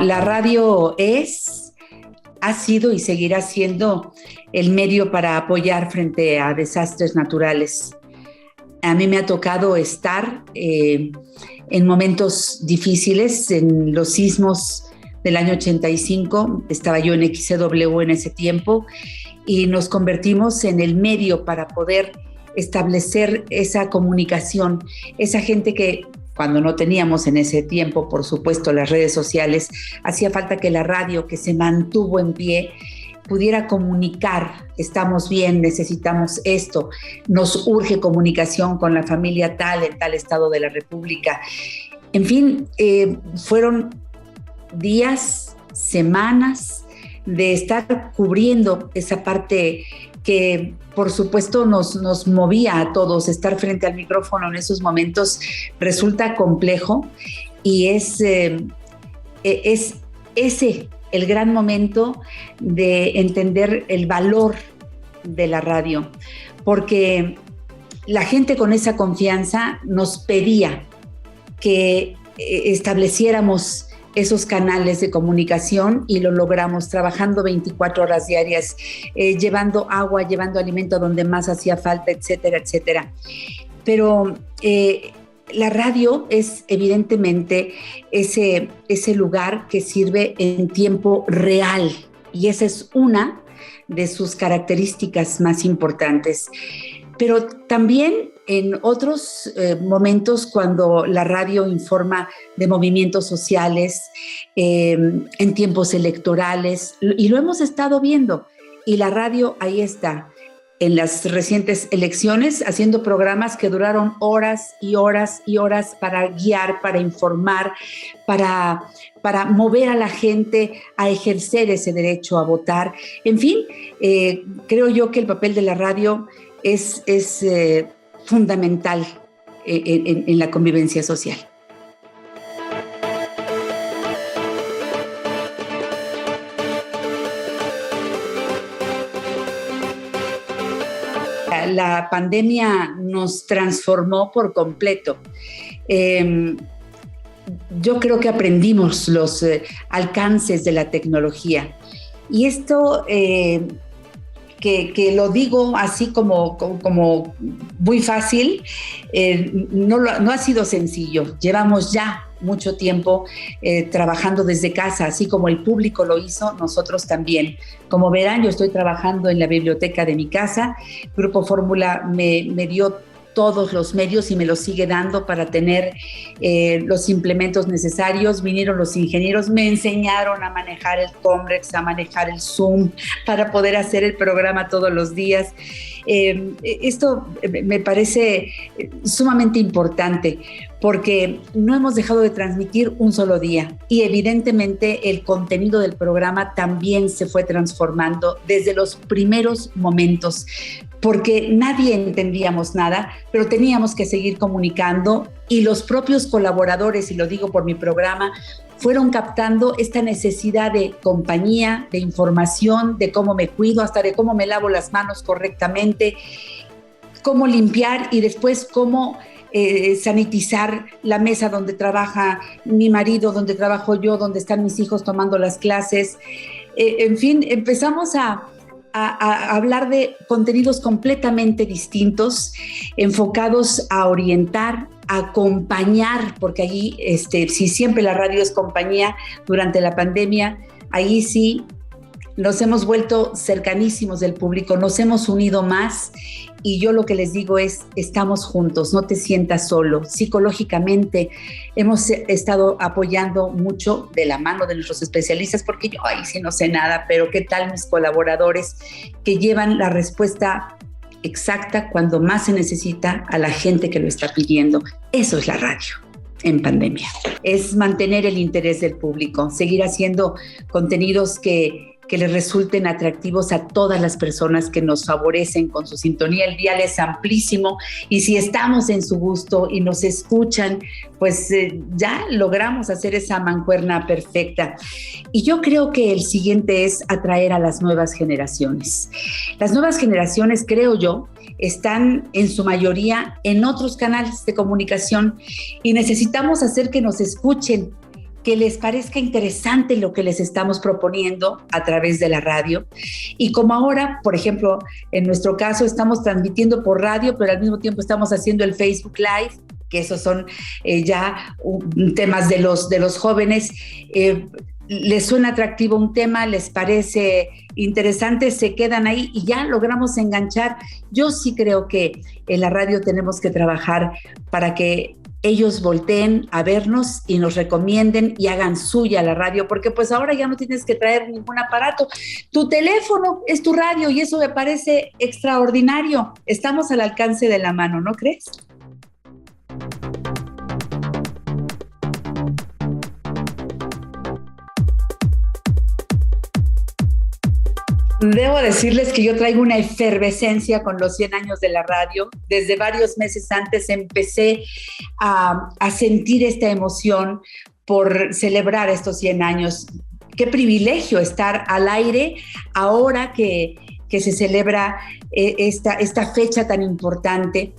La radio ha sido y seguirá siendo el medio para apoyar frente a desastres naturales. A mí me ha tocado estar en momentos difíciles, en los sismos del año 85, estaba yo en XCW en ese tiempo, y nos convertimos en el medio para poder establecer esa comunicación, esa gente que cuando no teníamos en ese tiempo, por supuesto, las redes sociales, hacía falta que la radio, que se mantuvo en pie, pudiera comunicar, estamos bien, necesitamos esto, nos urge comunicación con la familia tal, en tal estado de la República. En fin, fueron días, semanas de estar cubriendo esa parte que por supuesto nos movía a todos. Estar frente al micrófono en esos momentos resulta complejo y es ese el gran momento de entender el valor de la radio, porque la gente con esa confianza nos pedía que estableciéramos esos canales de comunicación y lo logramos trabajando 24 horas diarias, llevando agua, llevando alimento donde más hacía falta, etcétera, etcétera. Pero la radio es evidentemente ese lugar que sirve en tiempo real y esa es una de sus características más importantes. Pero también en otros momentos cuando la radio informa de movimientos sociales, en tiempos electorales, y lo hemos estado viendo, y la radio ahí está, en las recientes elecciones, haciendo programas que duraron horas y horas y horas para guiar, para informar, para mover a la gente a ejercer ese derecho a votar. En fin, creo yo que el papel de la radio es fundamental en la convivencia social. La pandemia nos transformó por completo. Yo creo que aprendimos los alcances de la tecnología. Y esto, que lo digo así como muy fácil, no ha sido sencillo. Llevamos ya mucho tiempo trabajando desde casa, así como el público lo hizo, nosotros también. Como verán, yo estoy trabajando en la biblioteca de mi casa. Grupo Fórmula me dio todos los medios y me los sigue dando para tener los implementos necesarios. Vinieron los ingenieros, me enseñaron a manejar el Comrex, a manejar el Zoom para poder hacer el programa todos los días. Esto me parece sumamente importante porque no hemos dejado de transmitir un solo día y evidentemente el contenido del programa también se fue transformando desde los primeros momentos, porque nadie entendíamos nada, pero teníamos que seguir comunicando y los propios colaboradores, y lo digo por mi programa, fueron captando esta necesidad de compañía, de información, de cómo me cuido, hasta de cómo me lavo las manos correctamente, cómo limpiar y después cómo sanitizar la mesa donde trabaja mi marido, donde trabajo yo, donde están mis hijos tomando las clases. En fin, empezamos a hablar de contenidos completamente distintos, enfocados a orientar, a acompañar, porque allí, si siempre la radio es compañía, durante la pandemia, ahí sí nos hemos vuelto cercanísimos del público, nos hemos unido más y yo lo que les digo es, estamos juntos, no te sientas solo. Psicológicamente hemos estado apoyando mucho de la mano de nuestros especialistas, porque yo ahí sí no sé nada, pero ¿qué tal mis colaboradores que llevan la respuesta exacta cuando más se necesita a la gente que lo está pidiendo? Eso es la radio en pandemia, es mantener el interés del público, seguir haciendo contenidos que les resulten atractivos a todas las personas que nos favorecen con su sintonía. El dial es amplísimo y si estamos en su gusto y nos escuchan, pues ya logramos hacer esa mancuerna perfecta. Y yo creo que el siguiente es atraer a las nuevas generaciones. Las nuevas generaciones, creo yo, están en su mayoría en otros canales de comunicación y necesitamos hacer que nos escuchen, que les parezca interesante lo que les estamos proponiendo a través de la radio. Y como ahora, por ejemplo, en nuestro caso estamos transmitiendo por radio, pero al mismo tiempo estamos haciendo el Facebook Live, que esos son ya temas de los jóvenes. Les suena atractivo un tema, les parece interesante, se quedan ahí y ya logramos enganchar. Yo sí creo que en la radio tenemos que trabajar para que ellos volteen a vernos y nos recomienden y hagan suya la radio, porque pues ahora ya no tienes que traer ningún aparato. Tu teléfono es tu radio y eso me parece extraordinario. Estamos al alcance de la mano, ¿no crees? Debo decirles que yo traigo una efervescencia con los 100 años de la radio. Desde varios meses antes empecé a sentir esta emoción por celebrar estos 100 años. Qué privilegio estar al aire ahora que se celebra esta fecha tan importante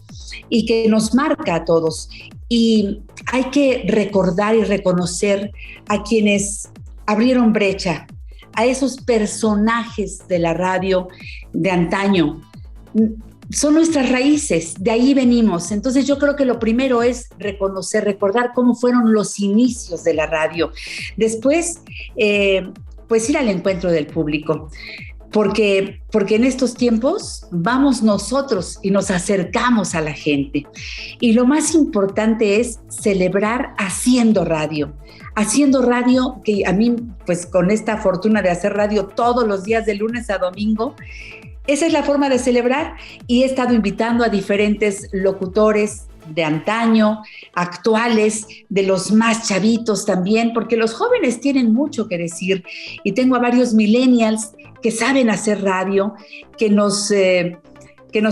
y que nos marca a todos. Y hay que recordar y reconocer a quienes abrieron brecha, a esos personajes de la radio de antaño. Son nuestras raíces, de ahí venimos. Entonces yo creo que lo primero es reconocer, recordar cómo fueron los inicios de la radio. Después, pues ir al encuentro del público. Porque en estos tiempos vamos nosotros y nos acercamos a la gente. Y lo más importante es celebrar haciendo radio que a mí, pues con esta fortuna de hacer radio todos los días de lunes a domingo, esa es la forma de celebrar, y he estado invitando a diferentes locutores de antaño, actuales, de los más chavitos también, porque los jóvenes tienen mucho que decir, y tengo a varios millennials que saben hacer radio, que nos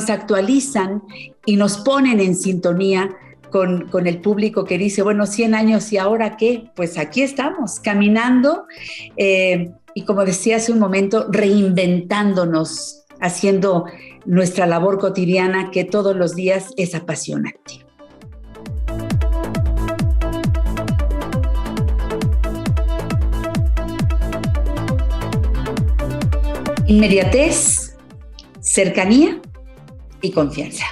actualizan y nos ponen en sintonía con el público que dice, bueno, 100 años y ahora qué, pues aquí estamos caminando y como decía hace un momento, reinventándonos, haciendo nuestra labor cotidiana que todos los días es apasionante. Inmediatez, cercanía y confianza.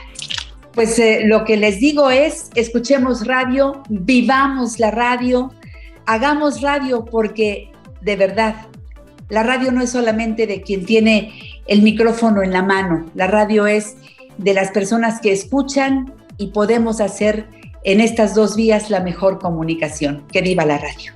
Pues lo que les digo es, escuchemos radio, vivamos la radio, hagamos radio, porque de verdad, la radio no es solamente de quien tiene el micrófono en la mano, la radio es de las personas que escuchan, y podemos hacer en estas dos vías la mejor comunicación. ¡Que viva la radio!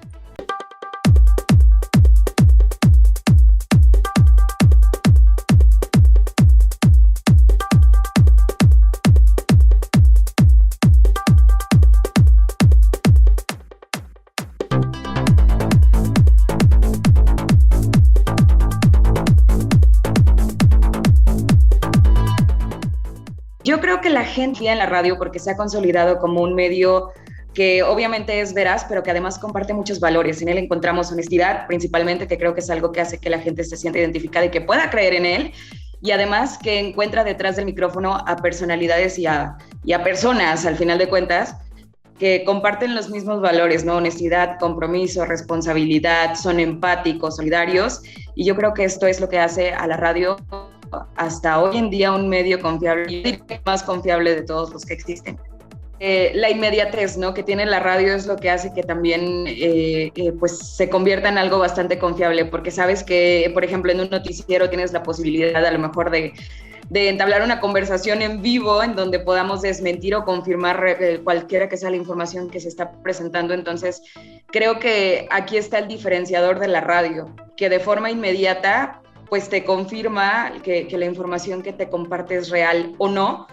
Yo creo que la gente en la radio, porque se ha consolidado como un medio que obviamente es veraz, pero que además comparte muchos valores. En él encontramos honestidad, principalmente, que creo que es algo que hace que la gente se sienta identificada y que pueda creer en él, y además que encuentra detrás del micrófono a personalidades y a personas, al final de cuentas, que comparten los mismos valores, ¿no? Honestidad, compromiso, responsabilidad, son empáticos, solidarios, y yo creo que esto es lo que hace a la radio hasta hoy en día un medio confiable, y el más confiable de todos los que existen. La inmediatez, ¿no?, que tiene la radio es lo que hace que también pues se convierta en algo bastante confiable, porque sabes que, por ejemplo, en un noticiero tienes la posibilidad a lo mejor de entablar una conversación en vivo en donde podamos desmentir o confirmar cualquiera que sea la información que se está presentando. Entonces, creo que aquí está el diferenciador de la radio, que de forma inmediata pues te confirma que la información que te comparte es real o no.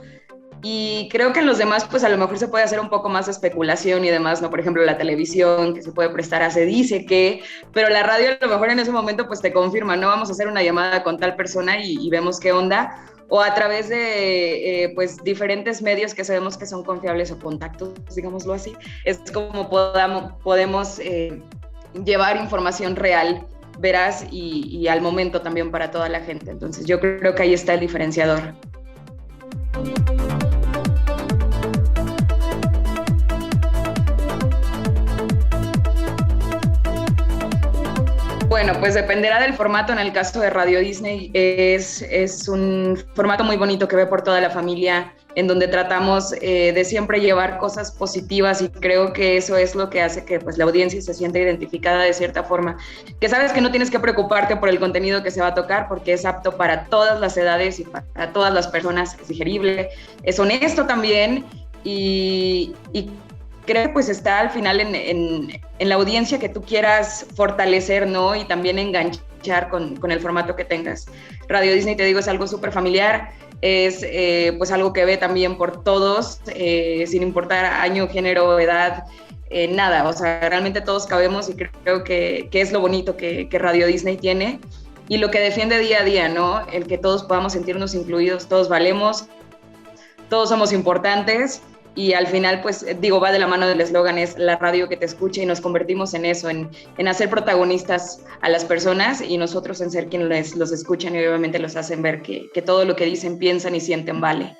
Y creo que en los demás, pues a lo mejor se puede hacer un poco más de especulación y demás, ¿no? Por ejemplo, la televisión, que se puede prestar a se dice que, pero la radio a lo mejor en ese momento pues te confirma, ¿no? Vamos a hacer una llamada con tal persona y vemos qué onda, o a través de pues diferentes medios que sabemos que son confiables o contactos, digámoslo así, es como podemos llevar información real, veraz y al momento también para toda la gente. Entonces yo creo que ahí está el diferenciador. Bueno, pues dependerá del formato. En el caso de Radio Disney es un formato muy bonito que ve por toda la familia, en donde tratamos de siempre llevar cosas positivas, y creo que eso es lo que hace que pues, la audiencia se sienta identificada de cierta forma, que sabes que no tienes que preocuparte por el contenido que se va a tocar, porque es apto para todas las edades y para todas las personas, es digerible, es honesto también, y creo que pues está al final en la audiencia que tú quieras fortalecer, ¿no? Y también enganchar con el formato que tengas. Radio Disney, te digo, es algo súper familiar, es pues algo que ve también por todos, sin importar año, género, edad, nada. O sea, realmente todos cabemos, y creo que es lo bonito que Radio Disney tiene. y lo que defiende día a día, ¿no? El que todos podamos sentirnos incluidos, todos valemos, todos somos importantes, y al final, pues digo, va de la mano del eslogan, es la radio que te escucha, y nos convertimos en eso, en hacer protagonistas a las personas y nosotros en ser quienes los escuchan y obviamente los hacen ver que todo lo que dicen, piensan y sienten vale.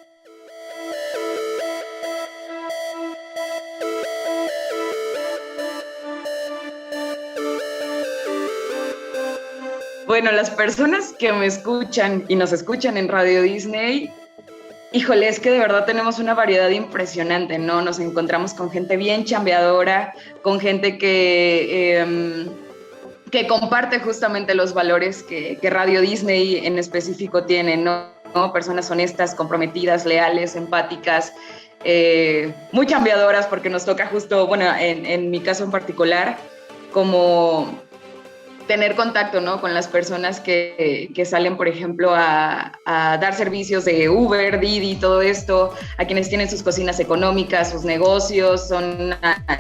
Bueno, las personas que me escuchan y nos escuchan en Radio Disney, híjole, es que de verdad tenemos una variedad impresionante, ¿no? Nos encontramos con gente bien chambeadora, con gente que comparte justamente los valores que Radio Disney en específico tiene, ¿no? Personas honestas, comprometidas, leales, empáticas, muy chambeadoras, porque nos toca justo, bueno, en mi caso en particular, como tener contacto, ¿no? Con las personas que salen, por ejemplo, a dar servicios de Uber, Didi, todo esto, a quienes tienen sus cocinas económicas, sus negocios, son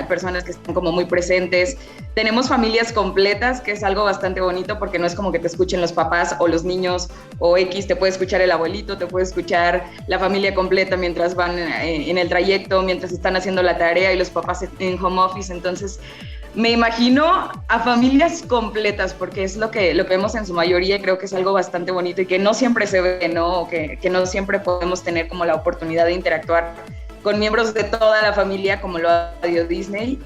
personas que están como muy presentes. Tenemos familias completas, que es algo bastante bonito, porque no es como que te escuchen los papás o los niños o X, te puede escuchar el abuelito, te puede escuchar la familia completa mientras van en el trayecto, mientras están haciendo la tarea y los papás en home office. Entonces, me imagino a familias completas, porque es lo que vemos en su mayoría, y creo que es algo bastante bonito y que no siempre se ve, ¿no? O que no siempre podemos tener como la oportunidad de interactuar con miembros de toda la familia como lo ha Radio Disney.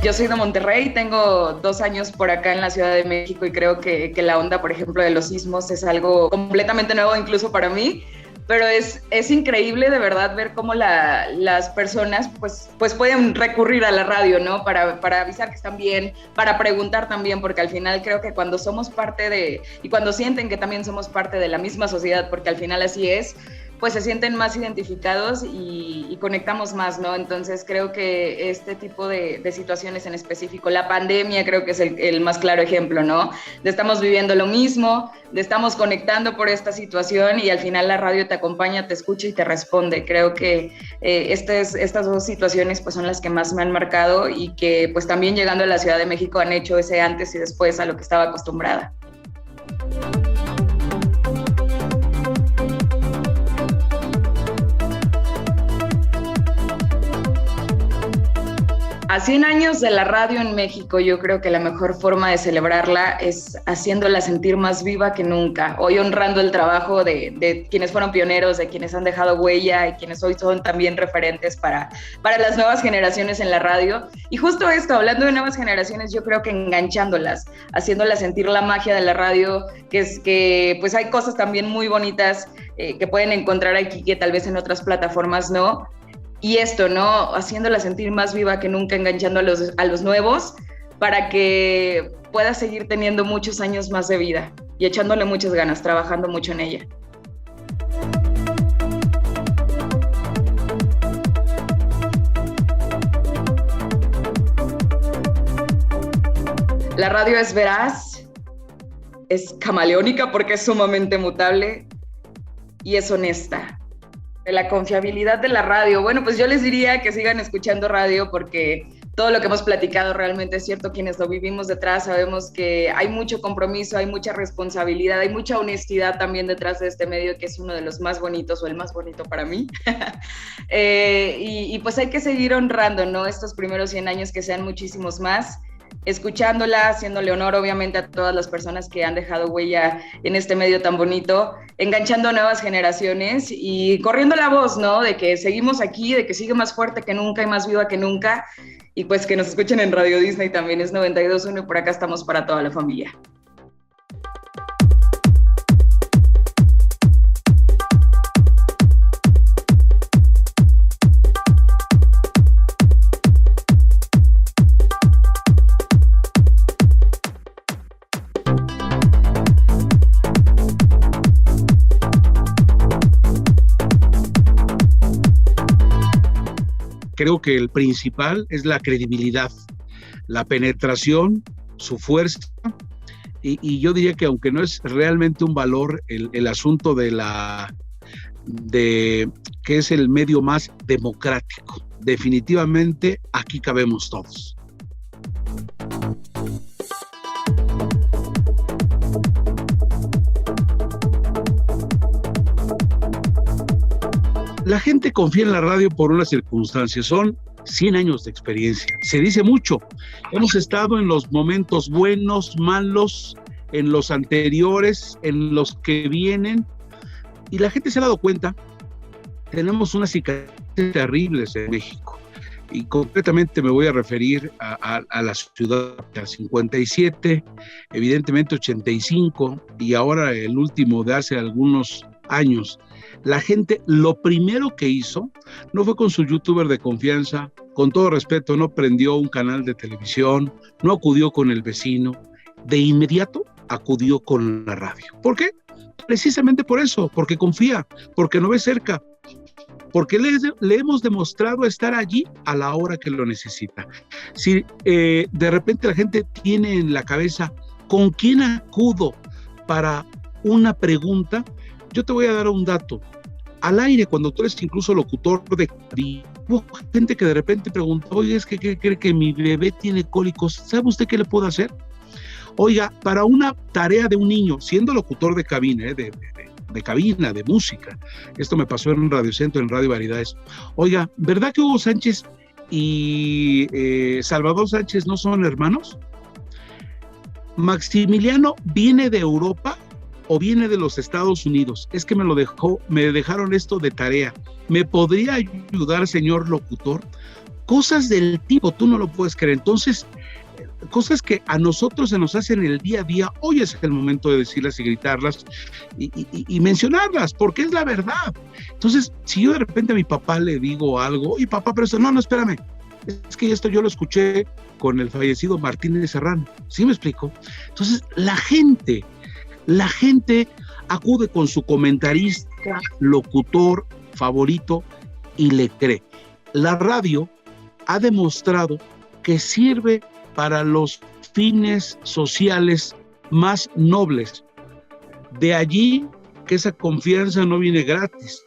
Yo soy de Monterrey, tengo 2 años por acá en la Ciudad de México, y creo que la onda, por ejemplo, de los sismos es algo completamente nuevo incluso para mí, pero es increíble de verdad ver cómo las personas pues pueden recurrir a la radio, ¿no? Para avisar que están bien, para preguntar también, porque al final creo que cuando somos parte y cuando sienten que también somos parte de la misma sociedad, porque al final así es, pues se sienten más identificados y conectamos más, ¿no? Entonces creo que este tipo de situaciones en específico, la pandemia creo que es el más claro ejemplo, ¿no? De estamos viviendo lo mismo, de estamos conectando por esta situación, y al final la radio te acompaña, te escucha y te responde. Creo que estas dos situaciones pues son las que más me han marcado, y que pues también llegando a la Ciudad de México han hecho ese antes y después a lo que estaba acostumbrada. A 100 años de la radio en México, yo creo que la mejor forma de celebrarla es haciéndola sentir más viva que nunca. Hoy honrando el trabajo de quienes fueron pioneros, de quienes han dejado huella y quienes hoy son también referentes para las nuevas generaciones en la radio. Y justo esto, hablando de nuevas generaciones, yo creo que enganchándolas, haciéndolas sentir la magia de la radio, que es que pues hay cosas también muy bonitas que pueden encontrar aquí que tal vez en otras plataformas no. Y esto, ¿no? Haciéndola sentir más viva que nunca, enganchando a los nuevos, para que pueda seguir teniendo muchos años más de vida y echándole muchas ganas, trabajando mucho en ella. La radio es veraz, es camaleónica porque es sumamente mutable y es honesta. De la confiabilidad de la radio, bueno, pues yo les diría que sigan escuchando radio, porque todo lo que hemos platicado realmente es cierto. Quienes lo vivimos detrás sabemos que hay mucho compromiso, hay mucha responsabilidad, hay mucha honestidad también detrás de este medio, que es uno de los más bonitos, o el más bonito para mí. Y pues hay que seguir honrando, ¿no? Estos primeros 100 años, que sean muchísimos más, escuchándola, haciéndole honor obviamente a todas las personas que han dejado huella en este medio tan bonito, enganchando a nuevas generaciones y corriendo la voz, ¿no? De que seguimos aquí, de que sigue más fuerte que nunca y más viva que nunca, y pues que nos escuchen en Radio Disney también, es 92.1, y por acá estamos para toda la familia.
Creo que el principal es la credibilidad, la penetración, su fuerza, y yo diría que aunque no es realmente un valor el asunto de la de que es el medio más democrático. Definitivamente aquí cabemos todos. La gente confía en la radio por una circunstancia, son 100 años de experiencia. Se dice mucho, hemos estado en los momentos buenos, malos, en los anteriores, en los que vienen, y la gente se ha dado cuenta, tenemos unas cicatrices terribles en México, y concretamente me voy a referir a la ciudad, a 57, evidentemente 85, y ahora el último de hace algunos años. La gente lo primero que hizo no fue con su youtuber de confianza, con todo respeto, no prendió un canal de televisión, no acudió con el vecino, de inmediato acudió con la radio. ¿Por qué? Precisamente por eso, porque confía, porque nos ve cerca, porque le hemos demostrado estar allí a la hora que lo necesita. Si de repente la gente tiene en la cabeza ¿con quién acudo para una pregunta? Yo te voy a dar un dato. Al aire, cuando tú eres incluso locutor de cabina, hubo gente que de repente pregunta, oye, es que cree que mi bebé tiene cólicos, ¿sabe usted qué le puedo hacer? Oiga, para una tarea de un niño, siendo locutor de cabina, de cabina, de música, esto me pasó en Radio Centro, en Radio Variedades. Oiga, ¿verdad que Hugo Sánchez y Salvador Sánchez no son hermanos? Maximiliano viene de Europa o viene de los Estados Unidos. Es que me dejaron esto de tarea. ¿Me podría ayudar, señor locutor? Cosas del tipo, tú no lo puedes creer. Entonces, cosas que a nosotros se nos hacen el día a día, hoy es el momento de decirlas y gritarlas y mencionarlas, porque es la verdad. Entonces, si yo de repente a mi papá le digo algo, oye papá, pero eso, no, espérame, es que esto yo lo escuché con el fallecido Martínez Serrano, ¿sí me explico? Entonces, la gente acude con su comentarista, locutor favorito y le cree. La radio ha demostrado que sirve para los fines sociales más nobles. De allí que esa confianza no viene gratis.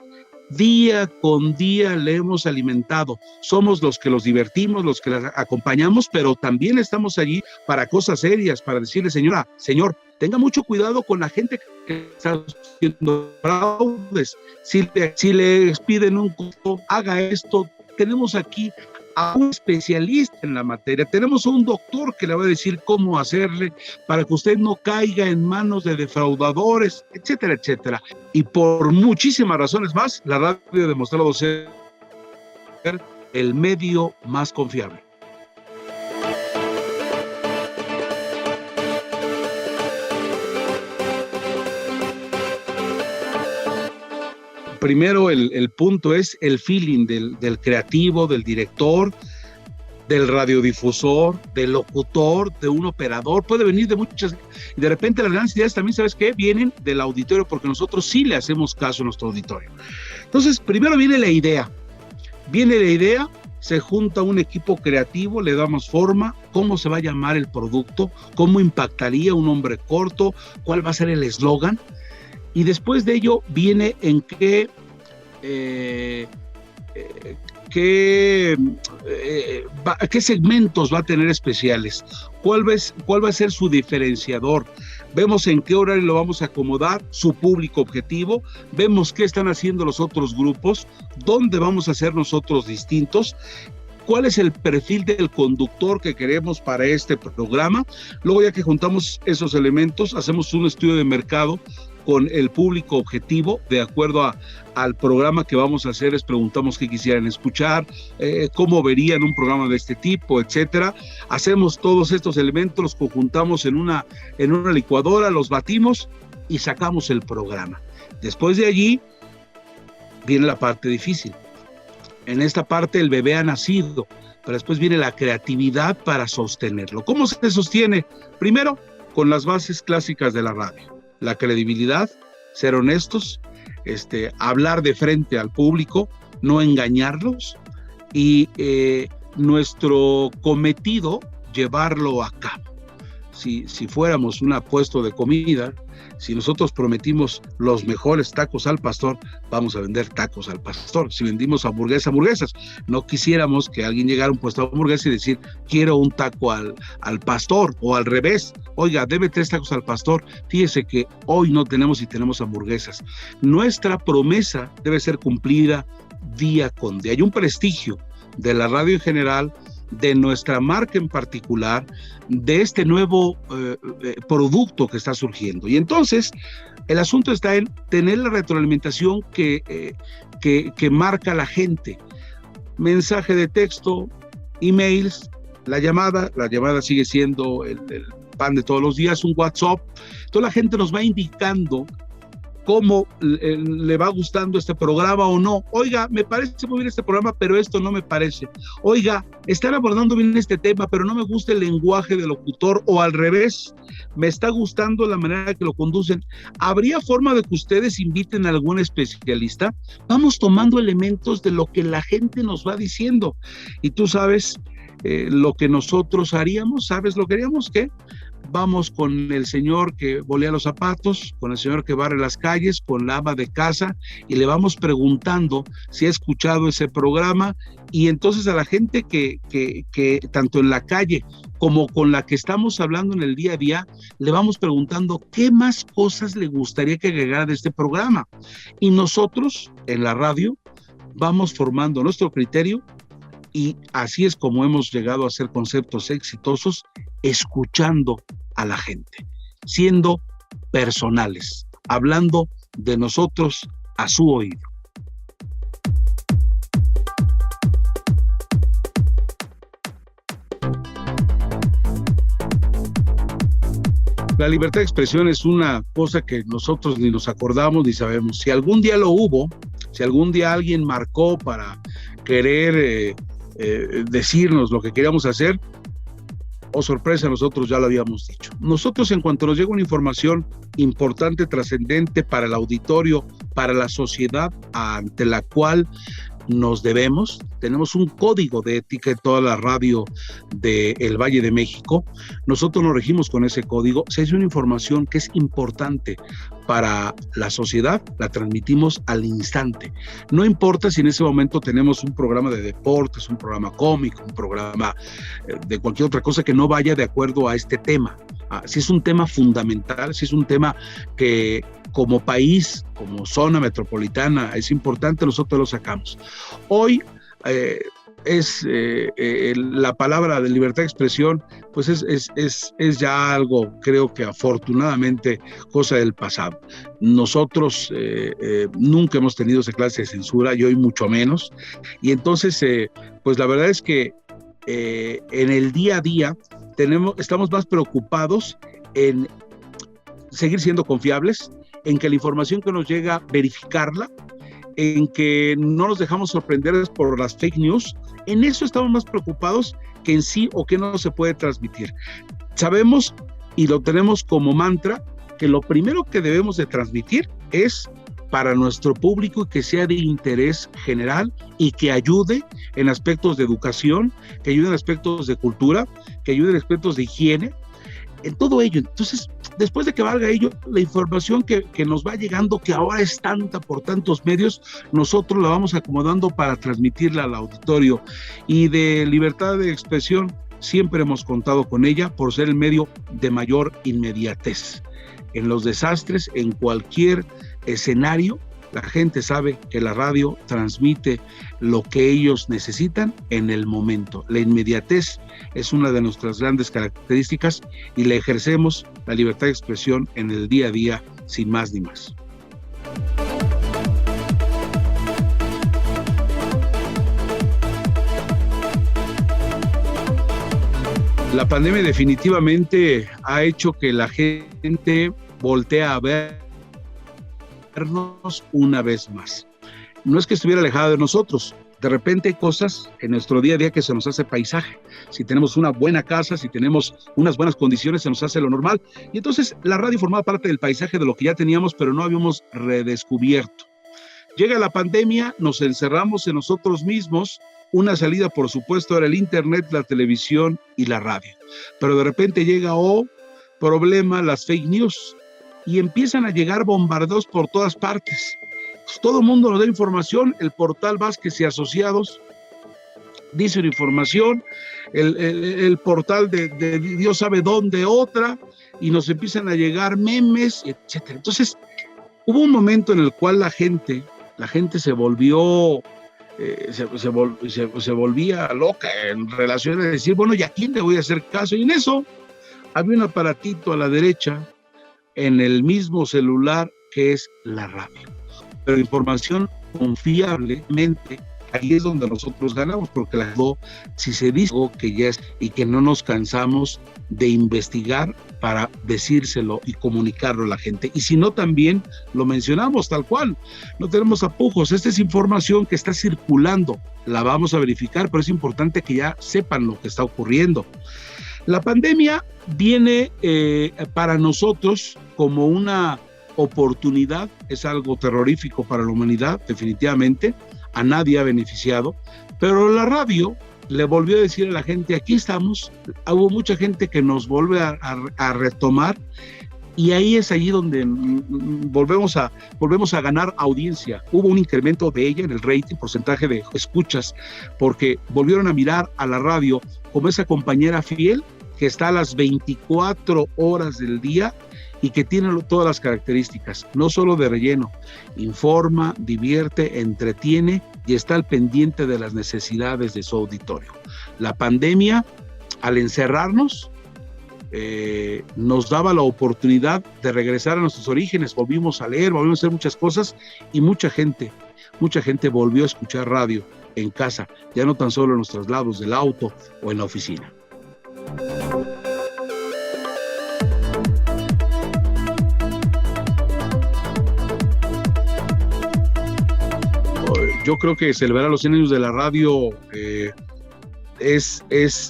Día con día le hemos alimentado. Somos los que los divertimos, los que las acompañamos, pero también estamos allí para cosas serias, para decirle, señora, señor, tenga mucho cuidado con la gente que está haciendo fraudes. Si le piden un costo, haga esto. Tenemos aquí a un especialista en la materia, tenemos a un doctor que le va a decir cómo hacerle para que usted no caiga en manos de defraudadores, etcétera, etcétera. Y por muchísimas razones más, la radio ha demostrado ser el medio más confiable. Primero, el punto es el feeling del creativo, del director, del radiodifusor, del locutor, de un operador. Puede venir de muchas, y de repente las grandes ideas también, ¿sabes qué? Vienen del auditorio, porque nosotros sí le hacemos caso a nuestro auditorio. Entonces, primero viene la idea, se junta un equipo creativo, le damos forma, cómo se va a llamar el producto, cómo impactaría un nombre corto, cuál va a ser el eslogan. Y después de ello viene en qué segmentos va a tener especiales, cuál va a ser su diferenciador, vemos en qué horario lo vamos a acomodar, su público objetivo, vemos qué están haciendo los otros grupos, dónde vamos a ser nosotros distintos, cuál es el perfil del conductor que queremos para este programa. Luego, ya que juntamos esos elementos, hacemos un estudio de mercado con el público objetivo, de acuerdo al programa que vamos a hacer, les preguntamos qué quisieran escuchar, cómo verían un programa de este tipo, etcétera. Hacemos todos estos elementos, los conjuntamos en una licuadora, los batimos y sacamos el programa. Después de allí viene la parte difícil. En esta parte el bebé ha nacido, pero después viene la creatividad para sostenerlo. ¿Cómo se sostiene? Primero, con las bases clásicas de la radio. La credibilidad, ser honestos, hablar de frente al público, no engañarlos, y nuestro cometido, llevarlo a cabo. si fuéramos un puesto de comida, si nosotros prometimos los mejores tacos al pastor, vamos a vender tacos al pastor. Si vendimos hamburguesas, no quisiéramos que alguien llegara a un puesto de hamburguesas y decir, quiero un taco al pastor, o al revés, oiga, debe 3 tacos al pastor. Fíjese que hoy no tenemos y tenemos hamburguesas. Nuestra promesa debe ser cumplida día con día. Hay un prestigio de la radio en general, de nuestra marca en particular, de este nuevo producto que está surgiendo. Y entonces el asunto está en tener la retroalimentación que marca la gente. Mensaje de texto, emails, la llamada sigue siendo el pan de todos los días, un WhatsApp. Entonces la gente nos va indicando cómo le va gustando este programa o no. Oiga, me parece muy bien este programa, pero esto no me parece. Oiga, están abordando bien este tema, pero no me gusta el lenguaje del locutor, o al revés, me está gustando la manera que lo conducen. ¿Habría forma de que ustedes inviten a algún especialista? Vamos tomando elementos de lo que la gente nos va diciendo. Y tú sabes lo que nosotros haríamos. ¿Sabes lo que haríamos? ¿Qué? Vamos con el señor que bolea los zapatos, con el señor que barre las calles, con la ama de casa, y le vamos preguntando si ha escuchado ese programa. Y entonces a la gente que tanto en la calle como con la que estamos hablando en el día a día, le vamos preguntando qué más cosas le gustaría que agregara de este programa. Y nosotros en la radio vamos formando nuestro criterio, y así es como hemos llegado a hacer conceptos exitosos, escuchando a la gente, siendo personales, hablando de nosotros a su oído. La libertad de expresión es una cosa que nosotros ni nos acordamos ni sabemos. Si algún día lo hubo, si algún día alguien marcó para querer decirnos lo que queríamos hacer, oh sorpresa, nosotros ya lo habíamos dicho. Nosotros, en cuanto nos llega una información importante, trascendente para el auditorio, para la sociedad ante la cual nos debemos, tenemos un código de ética en toda la radio del Valle de México. Nosotros nos regimos con ese código. Si es una información que es importante para la sociedad, la transmitimos al instante. No importa si en ese momento tenemos un programa de deportes, un programa cómico, un programa de cualquier otra cosa que no vaya de acuerdo a este tema. Si es un tema fundamental, si es un tema que como país, como zona metropolitana, es importante, nosotros lo sacamos. Hoy la palabra de libertad de expresión, pues es ya algo, creo que afortunadamente, cosa del pasado. Nosotros nunca hemos tenido esa clase de censura, y hoy mucho menos, y entonces, pues la verdad es que en el día a día estamos más preocupados en seguir siendo confiables, en que la información que nos llega, verificarla, en que no nos dejamos sorprender por las fake news. En eso estamos más preocupados que en sí o que no se puede transmitir. Sabemos, y lo tenemos como mantra, que lo primero que debemos de transmitir es para nuestro público, y que sea de interés general y que ayude en aspectos de educación, que ayude en aspectos de cultura, que ayude en aspectos de higiene, en todo ello. Entonces, después de que valga ello, la información que nos va llegando, que ahora es tanta por tantos medios, nosotros la vamos acomodando para transmitirla al auditorio. Y de libertad de expresión siempre hemos contado con ella por ser el medio de mayor inmediatez. En los desastres, en cualquier escenario, la gente sabe que la radio transmite lo que ellos necesitan en el momento. La inmediatez es una de nuestras grandes características, y la ejercemos, la libertad de expresión, en el día a día, sin más ni más. La pandemia definitivamente ha hecho que la gente voltee a vernos una vez más. No es que estuviera alejada de nosotros. De repente hay cosas en nuestro día a día que se nos hace paisaje. Si tenemos una buena casa, si tenemos unas buenas condiciones, se nos hace lo normal. Y entonces la radio formaba parte del paisaje de lo que ya teníamos, pero no habíamos redescubierto. Llega la pandemia, nos encerramos en nosotros mismos. Una salida, por supuesto, era el internet, la televisión y la radio. Pero de repente llega problema las fake news y empiezan a llegar bombardeos por todas partes. Pues todo el mundo nos da información, el portal Vázquez y Asociados dice una información, el portal de Dios sabe dónde otra, y nos empiezan a llegar memes, etcétera. Entonces, hubo un momento en el cual la gente se volvió, se volvía loca en relación a decir, bueno, ¿y a quién le voy a hacer caso? Y en eso había un aparatito a la derecha en el mismo celular que es la radio. Pero información confiablemente, ahí es donde nosotros ganamos, porque si se dice algo que ya es y que no nos cansamos de investigar para decírselo y comunicarlo a la gente, y si no también lo mencionamos tal cual, no tenemos tapujos, esta es información que está circulando, la vamos a verificar, pero es importante que ya sepan lo que está ocurriendo. La pandemia viene para nosotros como una oportunidad, es algo terrorífico para la humanidad, definitivamente, a nadie ha beneficiado, pero la radio le volvió a decir a la gente, aquí estamos, hubo mucha gente que nos vuelve a retomar, y ahí es allí donde volvemos a ganar audiencia. Hubo un incremento de ella en el rating, porcentaje de escuchas, porque volvieron a mirar a la radio como esa compañera fiel que está a las 24 horas del día y que tiene todas las características, no solo de relleno, informa, divierte, entretiene y está al pendiente de las necesidades de su auditorio. La pandemia, al encerrarnos, nos daba la oportunidad de regresar a nuestros orígenes, volvimos a leer, volvimos a hacer muchas cosas, y mucha gente volvió a escuchar radio en casa, ya no tan solo en los traslados del auto o en la oficina. Yo creo que celebrar los 100 años de la radio es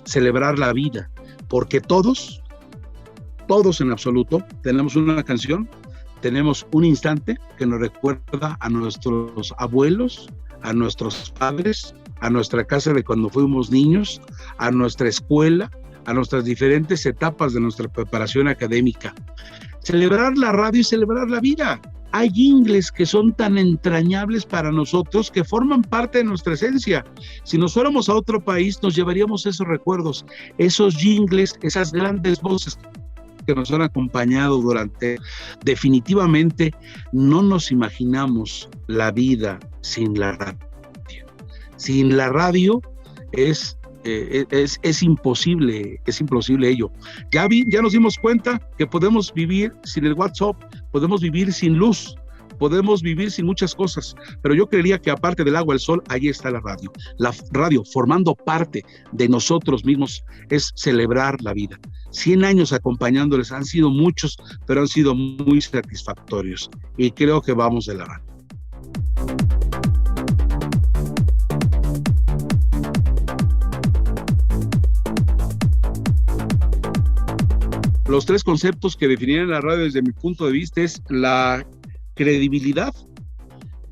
celebrar la vida, porque todos en absoluto, tenemos una canción, tenemos un instante que nos recuerda a nuestros abuelos, a nuestros padres, a nuestra casa de cuando fuimos niños, a nuestra escuela, a nuestras diferentes etapas de nuestra preparación académica. Celebrar la radio y celebrar la vida. Hay jingles que son tan entrañables para nosotros que forman parte de nuestra esencia. Si nos fuéramos a otro país, nos llevaríamos esos recuerdos, esos jingles, esas grandes voces que nos han acompañado durante. Definitivamente no nos imaginamos la vida sin la radio. Sin la radio es imposible ello. Ya nos dimos cuenta que podemos vivir sin el WhatsApp, podemos vivir sin luz, podemos vivir sin muchas cosas, pero yo creería que aparte del agua, el sol, ahí está la radio. La radio, formando parte de nosotros mismos, es celebrar la vida. 100 años acompañándoles, han sido muchos, pero han sido muy satisfactorios, y creo que vamos de la mano. Los tres conceptos que definirían la radio desde mi punto de vista es la credibilidad,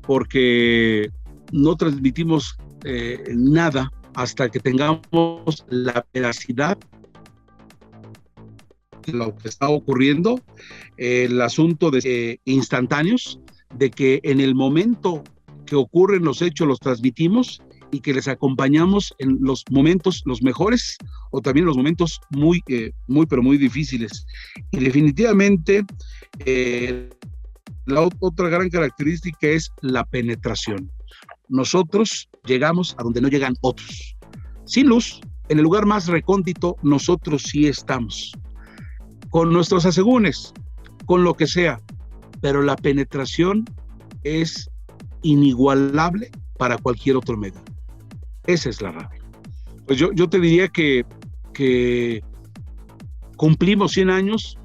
porque no transmitimos nada hasta que tengamos la veracidad de lo que está ocurriendo, el asunto de instantáneos, de que en el momento que ocurren los hechos los transmitimos y que les acompañamos en los momentos, los mejores, o también los momentos muy difíciles. Y definitivamente la otra gran característica es la penetración. Nosotros llegamos a donde no llegan otros. Sin luz, en el lugar más recóndito, nosotros sí estamos. Con nuestros asegúnes, con lo que sea, pero la penetración es inigualable para cualquier otro medio. Esa es la radio. Pues yo te diría que cumplimos 100 años,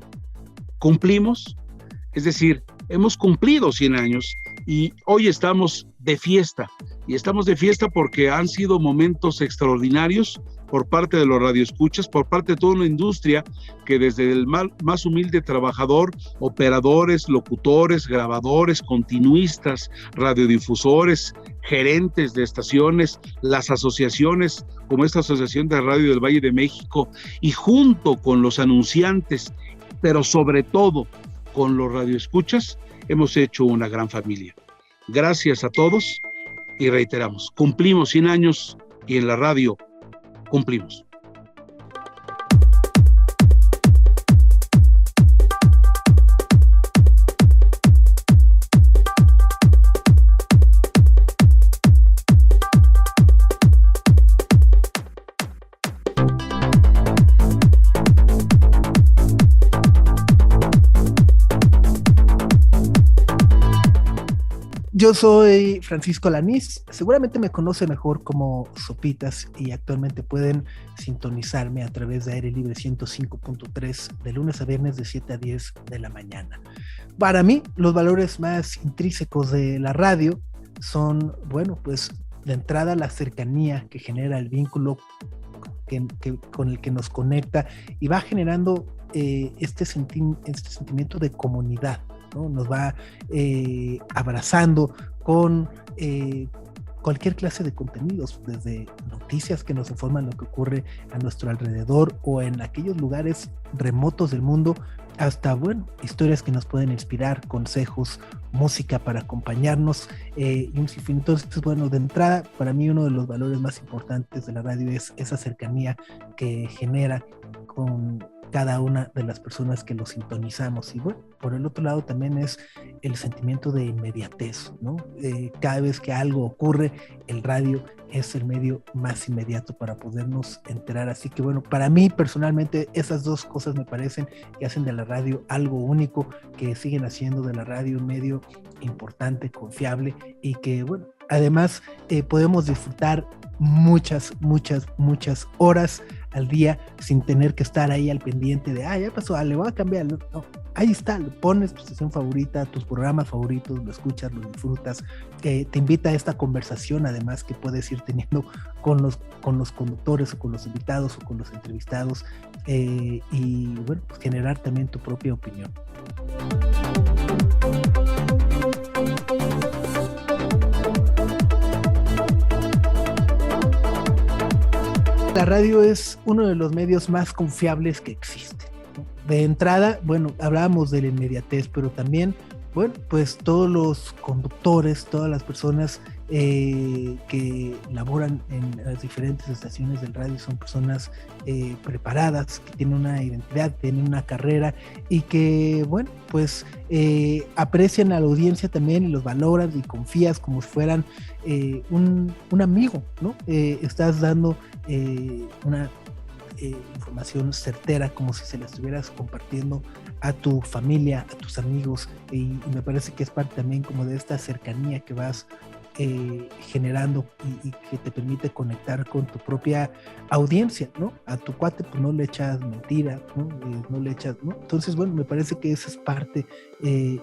es decir, hemos cumplido 100 años y hoy estamos de fiesta, y estamos de fiesta porque han sido momentos extraordinarios por parte de los radioescuchas, por parte de toda una industria que desde el más humilde trabajador, operadores, locutores, grabadores, continuistas, radiodifusores, gerentes de estaciones, las asociaciones como esta Asociación de Radio del Valle de México, y junto con los anunciantes pero sobre todo con los radioescuchas, hemos hecho una gran familia. Gracias a todos y reiteramos, cumplimos 100 años y en la radio cumplimos.
Yo soy Francisco Lanís, seguramente me conoce mejor como Sopitas y actualmente pueden sintonizarme a través de Aire Libre 105.3 de lunes a viernes de 7 a 10 de la mañana. Para mí, los valores más intrínsecos de la radio son, bueno, pues de entrada la cercanía que genera el vínculo con el que nos conecta y va generando este sentimiento de comunidad, ¿no? Nos va abrazando con cualquier clase de contenidos, desde noticias que nos informan lo que ocurre a nuestro alrededor o en aquellos lugares remotos del mundo, hasta, bueno, historias que nos pueden inspirar, consejos, música para acompañarnos y un sinfín. Entonces, bueno, de entrada, para mí uno de los valores más importantes de la radio es esa cercanía que genera con cada una de las personas que lo sintonizamos. Y bueno, por el otro lado también es el sentimiento de inmediatez, ¿no? Cada vez que algo ocurre, el radio es el medio más inmediato para podernos enterar. Así que bueno, para mí personalmente esas dos cosas me parecen que hacen de la radio algo único, que siguen haciendo de la radio un medio importante, confiable y que bueno, además podemos disfrutar muchas horas al día sin tener que estar ahí al pendiente de, ya pasó, le voy a cambiar. No, ahí está, le pones tu estación favorita, tus programas favoritos, lo escuchas, lo disfrutas, te invita a esta conversación además que puedes ir teniendo con los conductores o con los invitados o con los entrevistados y bueno, pues generar también tu propia opinión. La radio es uno de los medios más confiables que existe. De entrada, bueno, hablábamos de la inmediatez, pero también, bueno, pues todos los conductores, todas las personas que laboran en las diferentes estaciones del radio son personas preparadas, que tienen una identidad, tienen una carrera y que, bueno, pues aprecian a la audiencia también y los valoran y confías como si fueran un amigo, ¿no? Estás dando una información certera como si se la estuvieras compartiendo a tu familia, a tus amigos y me parece que es parte también como de esta cercanía que vas generando y que te permite conectar con tu propia audiencia, ¿no? A tu cuate pues no le echas mentira, ¿no? No le echas, ¿no? Entonces, bueno, me parece que esa es parte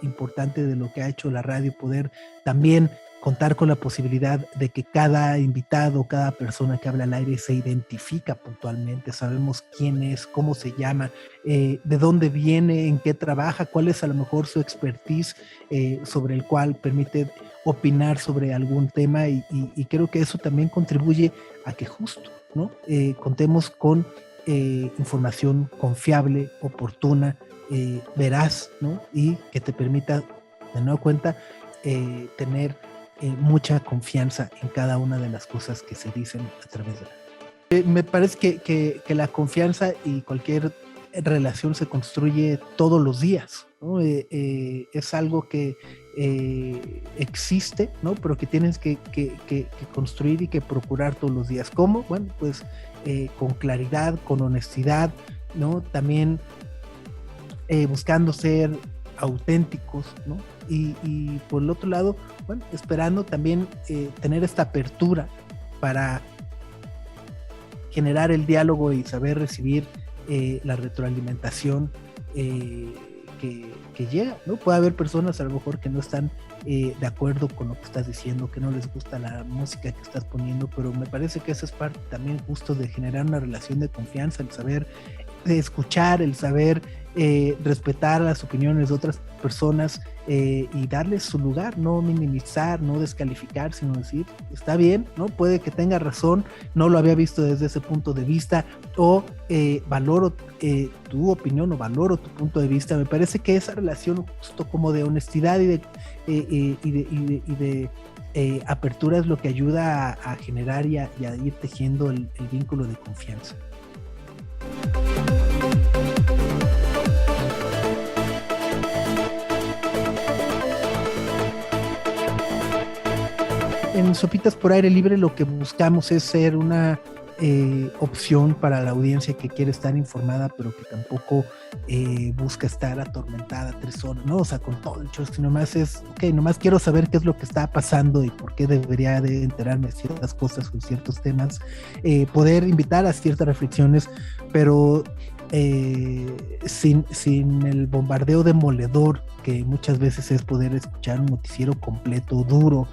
importante de lo que ha hecho la radio, poder también contar con la posibilidad de que cada invitado, cada persona que habla al aire se identifica puntualmente, sabemos quién es, cómo se llama, de dónde viene, en qué trabaja, cuál es a lo mejor su expertise sobre el cual permite opinar sobre algún tema y creo que eso también contribuye a que justo, ¿no? Contemos con información confiable, oportuna, veraz, ¿no? Y que te permita, de nueva cuenta, tener mucha confianza en cada una de las cosas que se dicen a través de la... Me parece que la confianza y cualquier relación se construye todos los días, ¿no? Es algo que existe, ¿no? Pero que tienes que construir y que procurar todos los días. ¿Cómo? Bueno, pues con claridad, con honestidad, ¿no? También buscando ser auténticos, ¿no? Y por el otro lado, bueno, esperando también tener esta apertura para generar el diálogo y saber recibir la retroalimentación que llega, ¿no? Puede haber personas a lo mejor que no están de acuerdo con lo que estás diciendo, que no les gusta la música que estás poniendo, pero me parece que esa es parte también justo de generar una relación de confianza, el saber escuchar, el saber respetar las opiniones de otras personas y darles su lugar, no minimizar, no descalificar, sino decir, está bien, ¿no? Puede que tenga razón, no lo había visto desde ese punto de vista, o valoro tu opinión o valoro tu punto de vista. Me parece que esa relación justo como de honestidad y de apertura es lo que ayuda a generar y a ir tejiendo el vínculo de confianza. En Sopitas por Aire Libre lo que buscamos es ser una opción para la audiencia que quiere estar informada, pero que tampoco busca estar atormentada 3 horas, ¿no? O sea, con todo el show, sino más es, nomás quiero saber qué es lo que está pasando y por qué debería de enterarme de ciertas cosas o ciertos temas, poder invitar a ciertas reflexiones, pero sin el bombardeo demoledor que muchas veces es poder escuchar un noticiero completo, duro,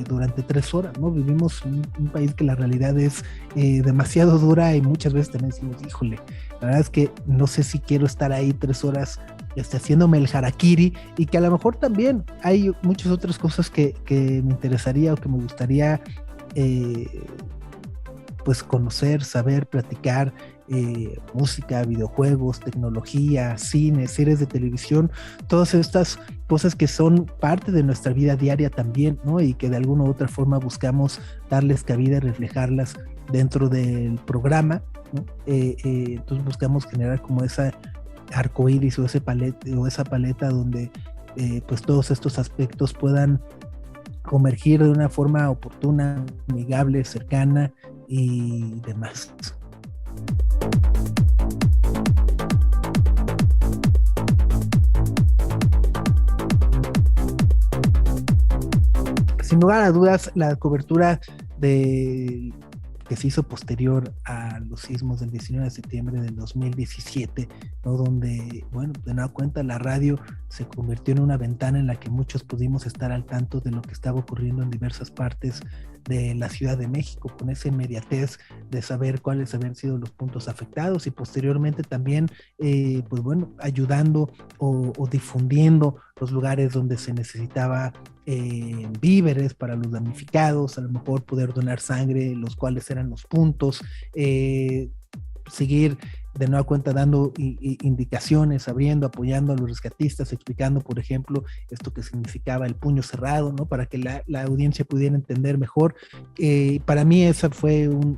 durante 3 horas, ¿no? Vivimos en un país que la realidad es demasiado dura y muchas veces también decimos, híjole, la verdad es que no sé si quiero estar ahí 3 horas haciéndome el harakiri, y que a lo mejor también hay muchas otras cosas que me interesaría o que me gustaría pues conocer, saber, platicar, música, videojuegos, tecnología, cine, series de televisión, todas estas cosas que son parte de nuestra vida diaria también, ¿no? Y que de alguna u otra forma buscamos darles cabida y reflejarlas dentro del programa, ¿no? Entonces buscamos generar como esa arcoíris o esa paleta donde pues todos estos aspectos puedan convergir de una forma oportuna, amigable, cercana y demás. Sin lugar a dudas, la cobertura que se hizo posterior a los sismos del 19 de septiembre del 2017, ¿no? Donde, bueno, de nueva cuenta, la radio se convirtió en una ventana en la que muchos pudimos estar al tanto de lo que estaba ocurriendo en diversas partes de la Ciudad de México, con esa inmediatez de saber cuáles habían sido los puntos afectados, y posteriormente también, pues bueno, ayudando o difundiendo los lugares donde se necesitaba víveres para los damnificados, a lo mejor poder donar sangre, los cuales eran los puntos, seguir de nueva cuenta dando indicaciones, apoyando a los rescatistas, explicando, por ejemplo, esto que significaba el puño cerrado, ¿no? Para que la audiencia pudiera entender mejor. Para mí ese fue un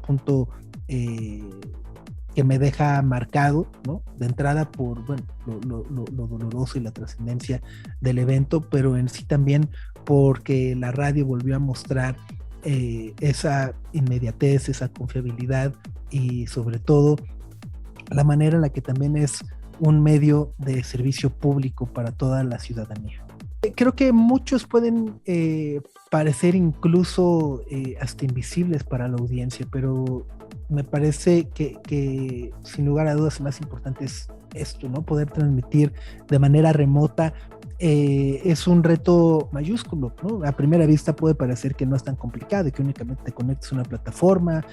punto que me deja marcado, ¿no? De entrada por, bueno, lo doloroso y la trascendencia del evento, pero en sí también porque la radio volvió a mostrar esa inmediatez, esa confiabilidad y sobre todo la manera en la que también es un medio de servicio público para toda la ciudadanía. Creo que muchos pueden parecer incluso hasta invisibles para la audiencia, pero me parece que sin lugar a dudas el más importante es esto, ¿no? Poder transmitir de manera remota es un reto mayúsculo, ¿no? A primera vista puede parecer que no es tan complicado y que únicamente te conectas a una plataforma,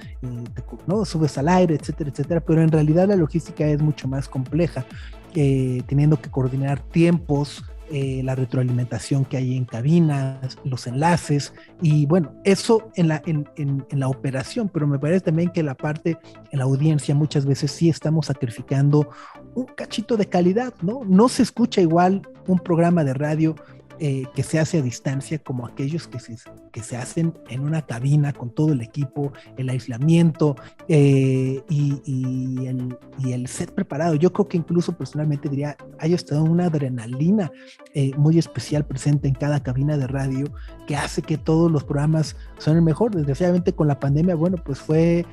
¿no? Subes al aire, etcétera, etcétera, pero en realidad la logística es mucho más compleja, teniendo que coordinar tiempos, la retroalimentación que hay en cabinas, los enlaces, y bueno, eso en la operación, pero me parece también que la parte en la audiencia muchas veces sí estamos sacrificando un cachito de calidad, ¿no? No se escucha igual un programa de radio que se hace a distancia como aquellos que se hacen en una cabina con todo el equipo, el aislamiento y el set preparado. Yo creo que incluso personalmente diría, hay hasta una adrenalina muy especial presente en cada cabina de radio que hace que todos los programas suenen mejor. Desgraciadamente con la pandemia, bueno, pues fue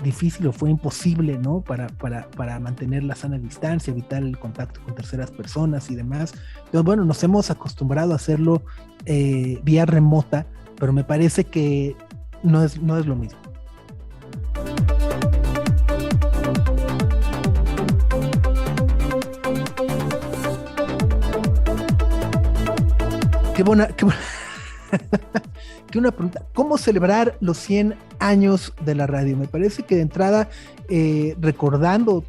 difícil o fue imposible, ¿no? Para mantener la sana distancia, evitar el contacto con terceras personas y demás. Entonces, bueno, nos hemos acostumbrado a hacerlo vía remota, pero me parece que no es lo mismo. Qué buena. Que una pregunta, ¿cómo celebrar los 100 años de la radio? Me parece que de entrada, recordando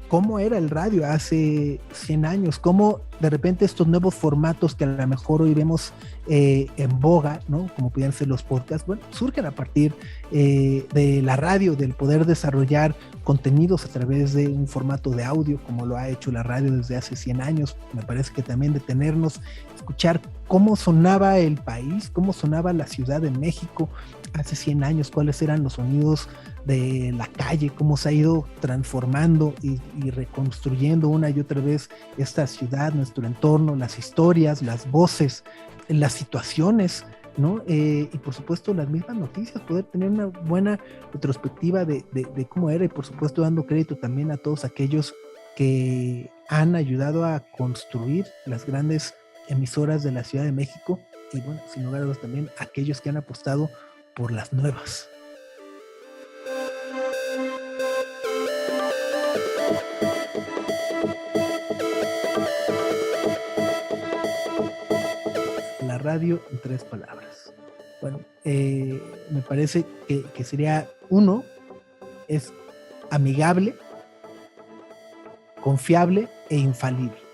cómo era el radio hace 100 años, cómo de repente estos nuevos formatos que a lo mejor hoy vemos en boga, ¿no? Como pudieran ser los podcasts, bueno, surgen a partir de la radio, del poder desarrollar contenidos a través de un formato de audio, como lo ha hecho la radio desde hace 100 años. Me parece que también detenernos, escuchar cómo sonaba el país, cómo sonaba la Ciudad de México hace 100 años, cuáles eran los sonidos de la calle, cómo se ha ido transformando y reconstruyendo una y otra vez esta ciudad, nuestro entorno, las historias, las voces, las situaciones, ¿no? Y por supuesto las mismas noticias, poder tener una buena retrospectiva de cómo era, y por supuesto dando crédito también a todos aquellos que han ayudado a construir las grandes emisoras de la Ciudad de México, y bueno, sin lugar a dudas también aquellos que han apostado por las nuevas. La radio en 3 palabras. Bueno, me parece que sería: uno, es amigable, confiable e infalible.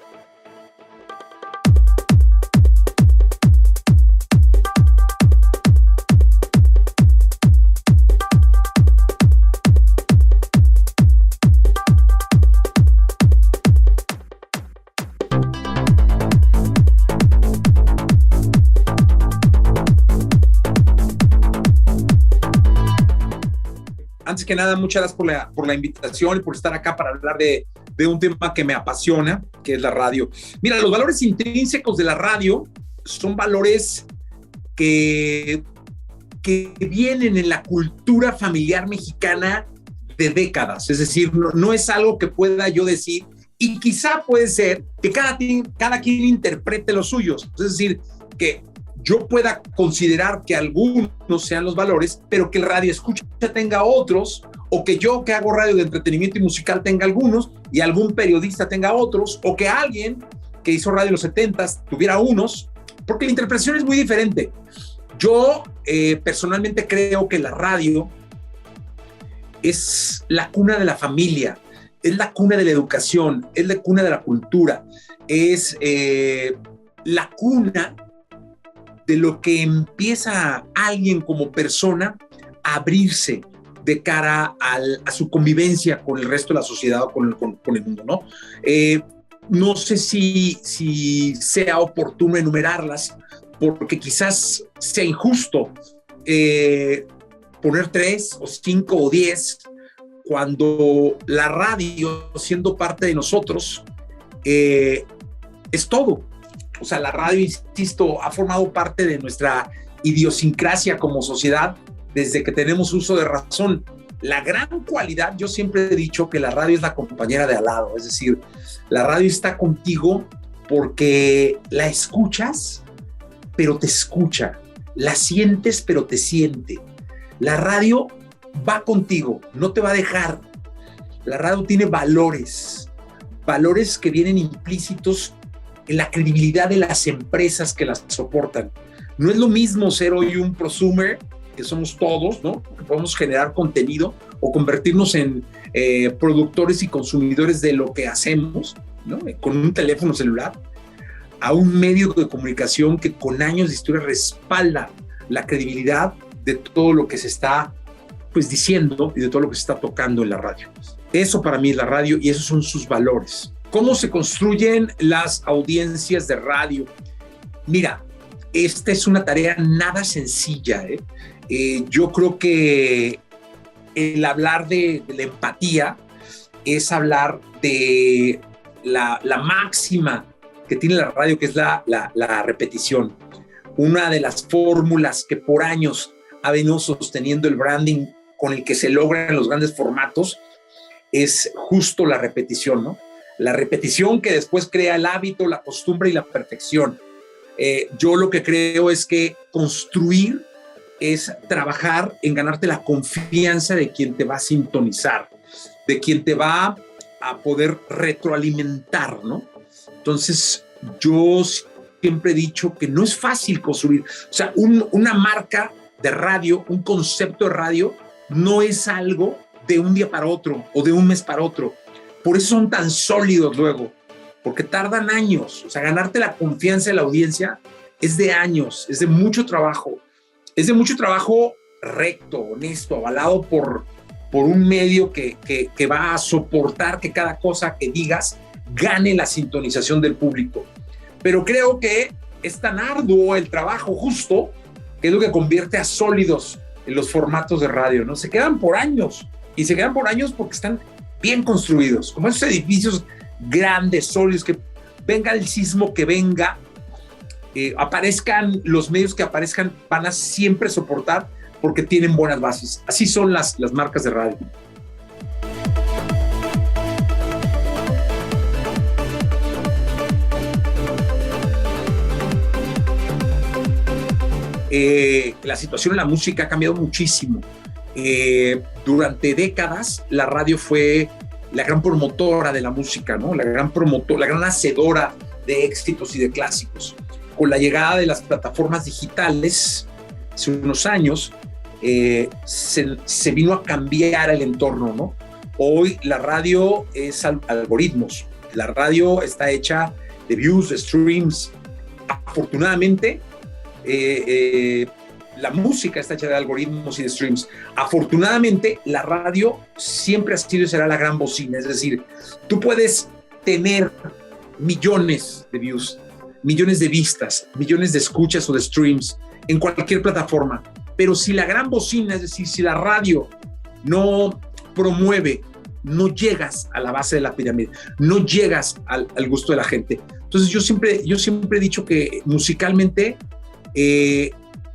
Antes que nada, muchas gracias por la invitación y por estar acá para hablar de un tema que me apasiona, que es la radio. Mira, los valores intrínsecos de la radio son valores que vienen en la cultura familiar mexicana de décadas. Es decir, no es algo que pueda yo decir, y quizá puede ser que cada quien interprete los suyos. Es decir, que yo pueda considerar que algunos sean los valores, pero que el radio escucha tenga otros, o que yo que hago radio de entretenimiento y musical tenga algunos, y algún periodista tenga otros, o que alguien que hizo radio en los 70s tuviera unos, porque la interpretación es muy diferente. Yo personalmente creo que la radio es la cuna de la familia, es la cuna de la educación, es la cuna de la cultura, es la cuna de lo que empieza alguien como persona a abrirse de cara a su convivencia con el resto de la sociedad o con el mundo, ¿no? No sé si sea oportuno enumerarlas, porque quizás sea injusto poner 3 o 5 o 10, cuando la radio, siendo parte de nosotros, es todo. O sea, la radio, insisto, ha formado parte de nuestra idiosincrasia como sociedad desde que tenemos uso de razón. La gran cualidad, yo siempre he dicho que la radio es la compañera de al lado, es decir, la radio está contigo porque la escuchas, pero te escucha, la sientes, pero te siente. La radio va contigo, no te va a dejar. La radio tiene valores que vienen implícitos en la credibilidad de las empresas que las soportan. No es lo mismo ser hoy un prosumer, que somos todos, ¿no? Que podemos generar contenido o convertirnos en productores y consumidores de lo que hacemos, ¿no? Con un teléfono celular, a un medio de comunicación que con años de historia respalda la credibilidad de todo lo que se está pues diciendo y de todo lo que se está tocando en la radio. Eso para mí es la radio y esos son sus valores. ¿Cómo se construyen las audiencias de radio? Mira, esta es una tarea nada sencilla, yo creo que el hablar de la empatía es hablar de la máxima que tiene la radio, que es la repetición. Una de las fórmulas que por años ha venido sosteniendo el branding con el que se logran los grandes formatos es justo la repetición, ¿no? La repetición que después crea el hábito, la costumbre y la perfección. Yo lo que creo es que construir es trabajar en ganarte la confianza de quien te va a sintonizar, de quien te va a poder retroalimentar, ¿no? Entonces, yo siempre he dicho que no es fácil construir. O sea, una marca de radio, un concepto de radio, no es algo de un día para otro o de un mes para otro. Por eso son tan sólidos luego, porque tardan años. O sea, ganarte la confianza de la audiencia es de años, es de mucho trabajo. Es de mucho trabajo recto, honesto, avalado por un medio que va a soportar que cada cosa que digas gane la sintonización del público. Pero creo que es tan arduo el trabajo justo que es lo que convierte a sólidos en los formatos de radio, ¿no? Se quedan por años, y se quedan por años porque están bien construidos, como esos edificios grandes, sólidos, que venga el sismo que venga, aparezcan los medios que aparezcan, van a siempre soportar porque tienen buenas bases. Así son las marcas de radio. La situación en la música ha cambiado muchísimo. Durante décadas la radio fue la gran promotora de la música, ¿no? La gran hacedora de éxitos y de clásicos. Con la llegada de las plataformas digitales hace unos años, se vino a cambiar el entorno, ¿no? Hoy la radio es algoritmos. La radio está hecha de views, de streams. Afortunadamente, la música está hecha de algoritmos y de streams. Afortunadamente, la radio siempre ha sido y será la gran bocina. Es decir, tú puedes tener millones de views, millones de vistas, millones de escuchas o de streams en cualquier plataforma. Pero si la gran bocina, es decir, si la radio no promueve, no llegas a la base de la pirámide, no llegas al gusto de la gente. Entonces yo siempre he dicho que musicalmente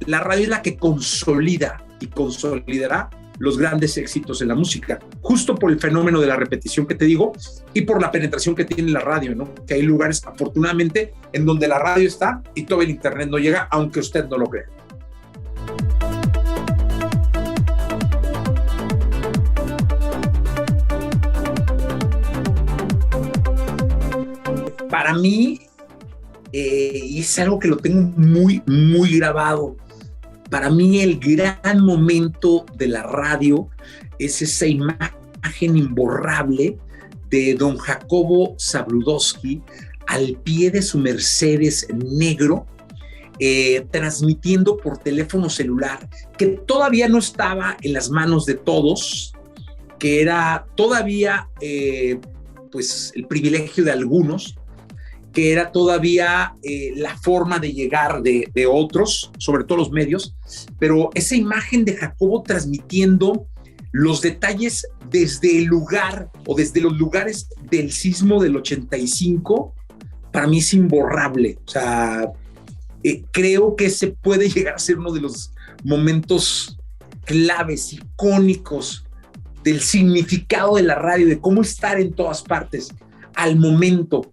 la radio es la que consolida y consolidará los grandes éxitos en la música, justo por el fenómeno de la repetición que te digo y por la penetración que tiene la radio, ¿no? Que hay lugares, afortunadamente, en donde la radio está y todo el internet no llega, aunque usted no lo crea. Para mí, y es algo que lo tengo muy, muy grabado, para mí el gran momento de la radio es esa imagen imborrable de don Jacobo Zabludowski al pie de su Mercedes negro, transmitiendo por teléfono celular, que todavía no estaba en las manos de todos, que era todavía pues el privilegio de algunos, que era todavía la forma de llegar de otros, sobre todo los medios, pero esa imagen de Jacobo transmitiendo los detalles desde el lugar o desde los lugares del sismo del 85, para mí es imborrable. O sea, creo que ese puede llegar a ser uno de los momentos claves, icónicos del significado de la radio, de cómo estar en todas partes, al momento,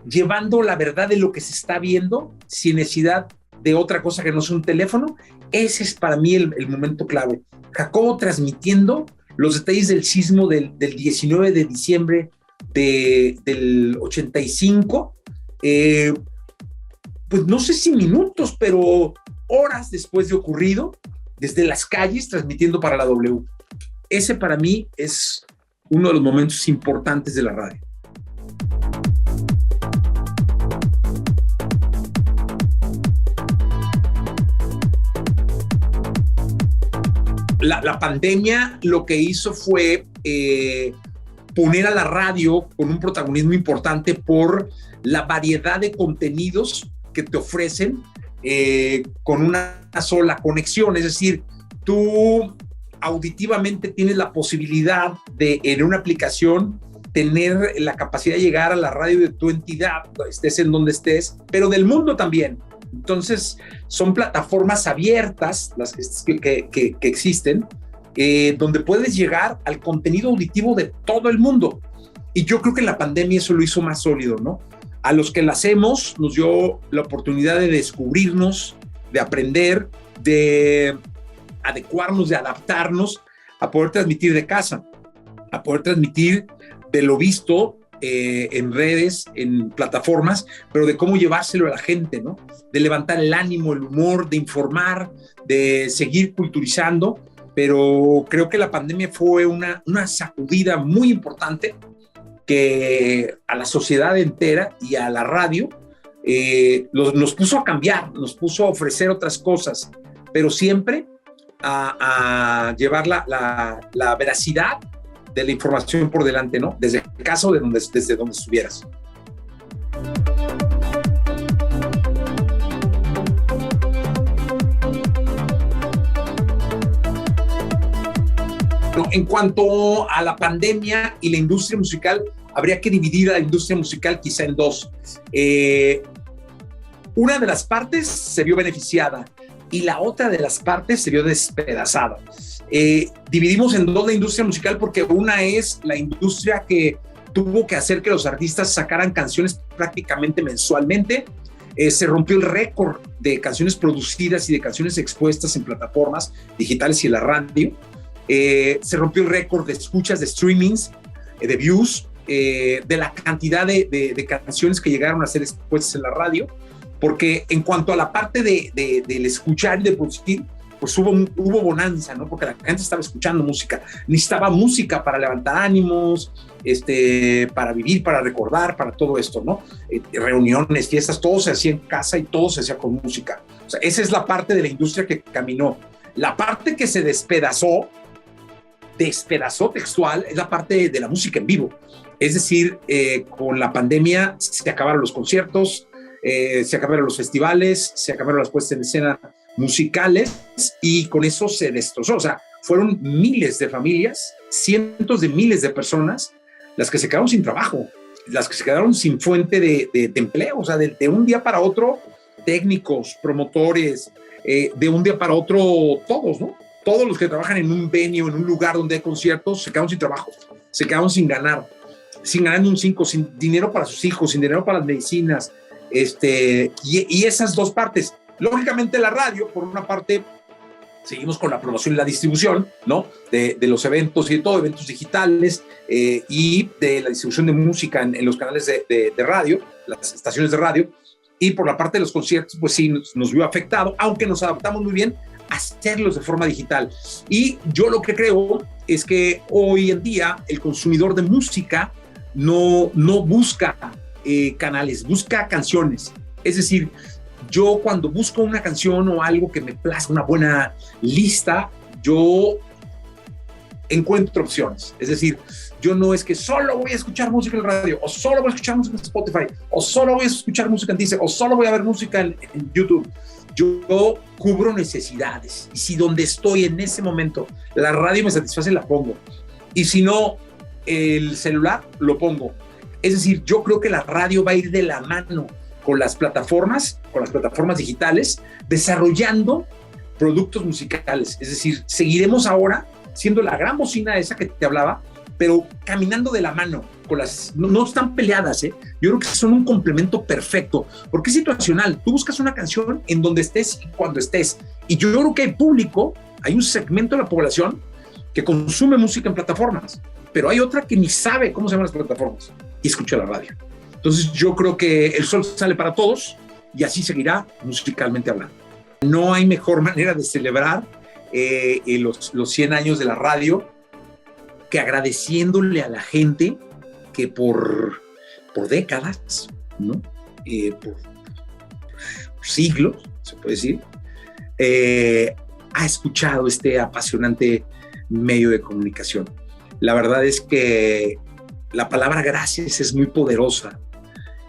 llevando la verdad de lo que se está viendo sin necesidad de otra cosa que no sea un teléfono. Ese es para mí el momento clave. Jacobo transmitiendo los detalles del sismo del 19 de diciembre del 85, pues no sé si minutos, pero horas después de ocurrido, desde las calles transmitiendo para la W. Ese para mí es uno de los momentos importantes de la radio. La pandemia lo que hizo fue poner a la radio con un protagonismo importante por la variedad de contenidos que te ofrecen con una sola conexión. Es decir, tú auditivamente tienes la posibilidad de, en una aplicación, tener la capacidad de llegar a la radio de tu entidad, estés en donde estés, pero del mundo también. Entonces, son plataformas abiertas, las que existen, donde puedes llegar al contenido auditivo de todo el mundo. Y yo creo que la pandemia eso lo hizo más sólido, ¿no? A los que la hacemos nos dio la oportunidad de descubrirnos, de aprender, de adecuarnos, de adaptarnos, a poder transmitir de casa, a poder transmitir de lo visto en redes, en plataformas, pero de cómo llevárselo a la gente, ¿no? De levantar el ánimo, el humor, de informar, de seguir culturizando, pero creo que la pandemia fue una sacudida muy importante que a la sociedad entera y a la radio nos puso a cambiar, nos puso a ofrecer otras cosas, pero siempre a llevar la veracidad de la información por delante, ¿no? Desde el caso desde donde estuvieras. En cuanto a la pandemia y la industria musical, habría que dividir a la industria musical quizá en dos. Una de las partes se vio beneficiada y la otra de las partes se vio despedazada. Dividimos en dos la industria musical porque una es la industria que tuvo que hacer que los artistas sacaran canciones prácticamente mensualmente. Se rompió el récord de canciones producidas y de canciones expuestas en plataformas digitales y en la radio. Se rompió el récord de escuchas, de streamings, de views, de la cantidad de canciones que llegaron a ser expuestas en la radio, porque en cuanto a la parte del escuchar y de producir, pues hubo bonanza, ¿no? Porque la gente estaba escuchando música, necesitaba música para levantar ánimos, para vivir, para recordar, para todo esto, ¿no? Reuniones, fiestas, todo se hacía en casa y todo se hacía con música. O sea, esa es la parte de la industria que caminó. La parte que se despedazó textual, es la parte de la música en vivo. Es decir, con la pandemia se acabaron los conciertos, se acabaron los festivales, se acabaron las puestas en escena musicales y con eso se destrozó. O sea, fueron miles de familias, cientos de miles de personas las que se quedaron sin trabajo, las que se quedaron sin fuente de empleo. O sea, de un día para otro, técnicos, promotores, de un día para otro todos, ¿no? Todos los que trabajan en un venue, en un lugar donde hay conciertos, se quedaron sin trabajo, se quedaron sin ganar ni un 5, sin dinero para sus hijos, sin dinero para las medicinas, y esas dos partes. Lógicamente la radio, por una parte, seguimos con la promoción y la distribución, ¿no? De los eventos y de todo, eventos digitales, y de la distribución de música en los canales de radio, las estaciones de radio, y por la parte de los conciertos, pues sí, nos vio afectado, aunque nos adaptamos muy bien a hacerlos de forma digital. Y yo lo que creo es que hoy en día el consumidor de música no busca canales, busca canciones. Es decir, yo cuando busco una canción o algo que me plazca, una buena lista, yo encuentro opciones. Es decir, yo no es que solo voy a escuchar música en el radio, o solo voy a escuchar música en Spotify, o solo voy a escuchar música en Deezer, o solo voy a ver música en YouTube. Yo cubro necesidades, y si donde estoy en ese momento la radio me satisface, la pongo, y si no, el celular lo pongo. Es decir, yo creo que la radio va a ir de la mano con las plataformas digitales, desarrollando productos musicales. Es decir, seguiremos ahora siendo la gran bocina esa que te hablaba, pero caminando de la mano, no están peleadas, ¿eh? Yo creo que son un complemento perfecto, porque es situacional. Tú buscas una canción en donde estés y cuando estés. Y yo creo que hay público, hay un segmento de la población que consume música en plataformas, pero hay otra que ni sabe cómo se llaman las plataformas y escucha la radio. Entonces yo creo que el sol sale para todos y así seguirá musicalmente hablando. No hay mejor manera de celebrar los 100 años de la radio que agradeciéndole a la gente que por décadas, ¿no? Por siglos, se puede decir, ha escuchado este apasionante medio de comunicación. La verdad es que la palabra gracias es muy poderosa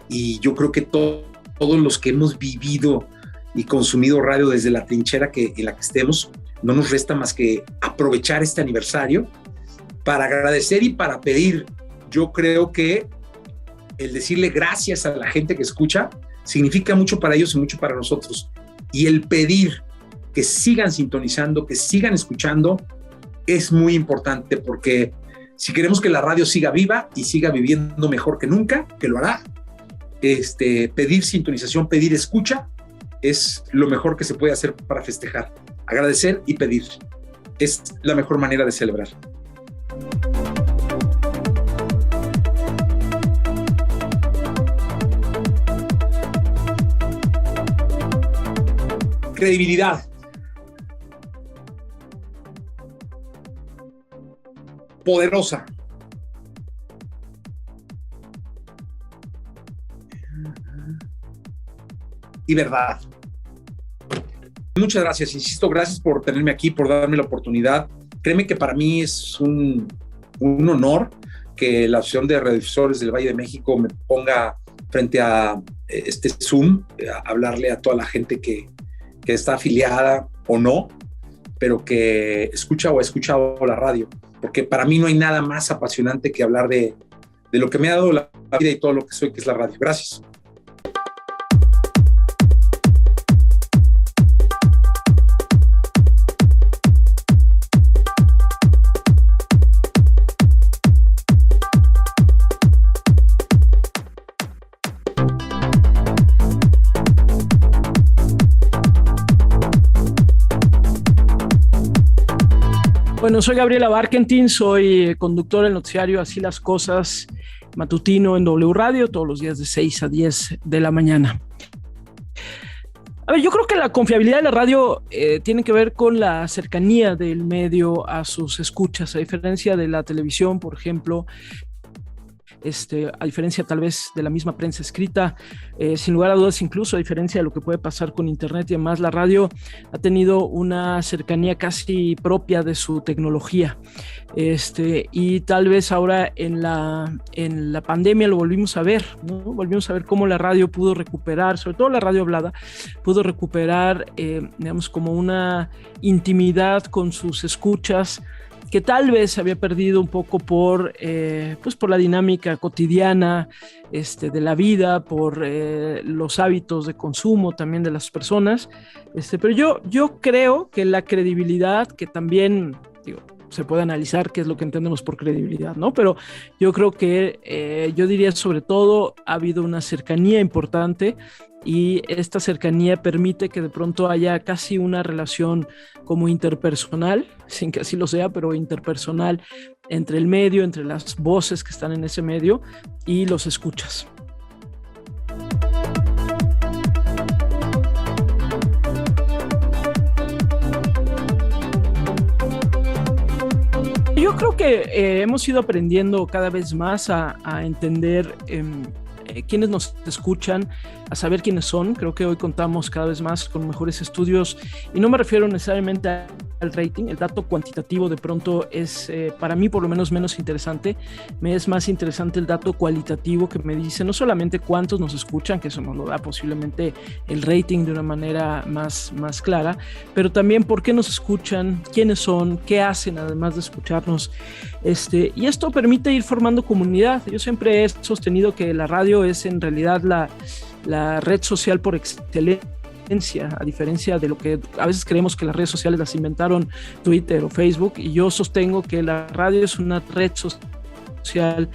y yo creo que todos los que hemos vivido y consumido radio desde la trinchera en la que estemos, no nos resta más que aprovechar este aniversario para agradecer y para pedir. Yo creo que el decirle gracias a la gente que escucha significa mucho para ellos y mucho para nosotros. Y el pedir que sigan sintonizando, que sigan escuchando, es muy importante, porque si queremos que la radio siga viva y siga viviendo mejor que nunca, que lo hará, pedir sintonización, pedir escucha, es lo mejor que se puede hacer para festejar. Agradecer y pedir es la mejor manera de celebrar. Credibilidad. Poderosa. y verdad. Muchas gracias, insisto, gracias por tenerme aquí, por darme la oportunidad. Créeme que para mí es un honor que la Asociación de Radiodifusores del Valle de México me ponga frente a este Zoom, a hablarle a toda la gente que está afiliada o no, pero que escucha o ha escuchado la radio, porque para mí no hay nada más apasionante que hablar de lo que me ha dado la vida y todo lo que soy, que es la radio. Gracias.
Bueno, soy Gabriela Barkentin, soy conductor del noticiario Así las Cosas, matutino en W Radio, todos los días de 6 a 10 de la mañana. A ver, yo creo que la confiabilidad de la radio tiene que ver con la cercanía del medio a sus escuchas, a diferencia de la televisión, por ejemplo. A diferencia tal vez de la misma prensa escrita, sin lugar a dudas, incluso a diferencia de lo que puede pasar con internet y demás, la radio ha tenido una cercanía casi propia de su tecnología, y tal vez ahora en la pandemia lo volvimos a ver, ¿no? Volvimos a ver cómo la radio pudo recuperar, sobre todo la radio hablada, pudo recuperar, digamos, como una intimidad con sus escuchas, que tal vez se había perdido un poco por la dinámica cotidiana de la vida, por los hábitos de consumo también de las personas. Pero yo creo que la credibilidad, que también se puede analizar qué es lo que entendemos por credibilidad, ¿no? Pero yo creo que yo diría sobre todo ha habido una cercanía importante, y esta cercanía permite que de pronto haya casi una relación como interpersonal, sin que así lo sea, pero interpersonal, entre el medio, entre las voces que están en ese medio y los escuchas. Yo creo que hemos ido aprendiendo cada vez más a entender quiénes nos escuchan, a saber quiénes son. Creo que hoy contamos cada vez más con mejores estudios, y no me refiero necesariamente al rating. El dato cuantitativo de pronto es para mí por lo menos menos interesante. Me es más interesante el dato cualitativo, que me dice no solamente cuántos nos escuchan, que eso nos lo da posiblemente el rating de una manera más clara, pero también por qué nos escuchan, quiénes son, qué hacen además de escucharnos. Y esto permite ir formando comunidad. Yo siempre he sostenido que la radio es en realidad la red social por excelencia, a diferencia de lo que a veces creemos que las redes sociales las inventaron Twitter o Facebook, y yo sostengo que la radio es una red social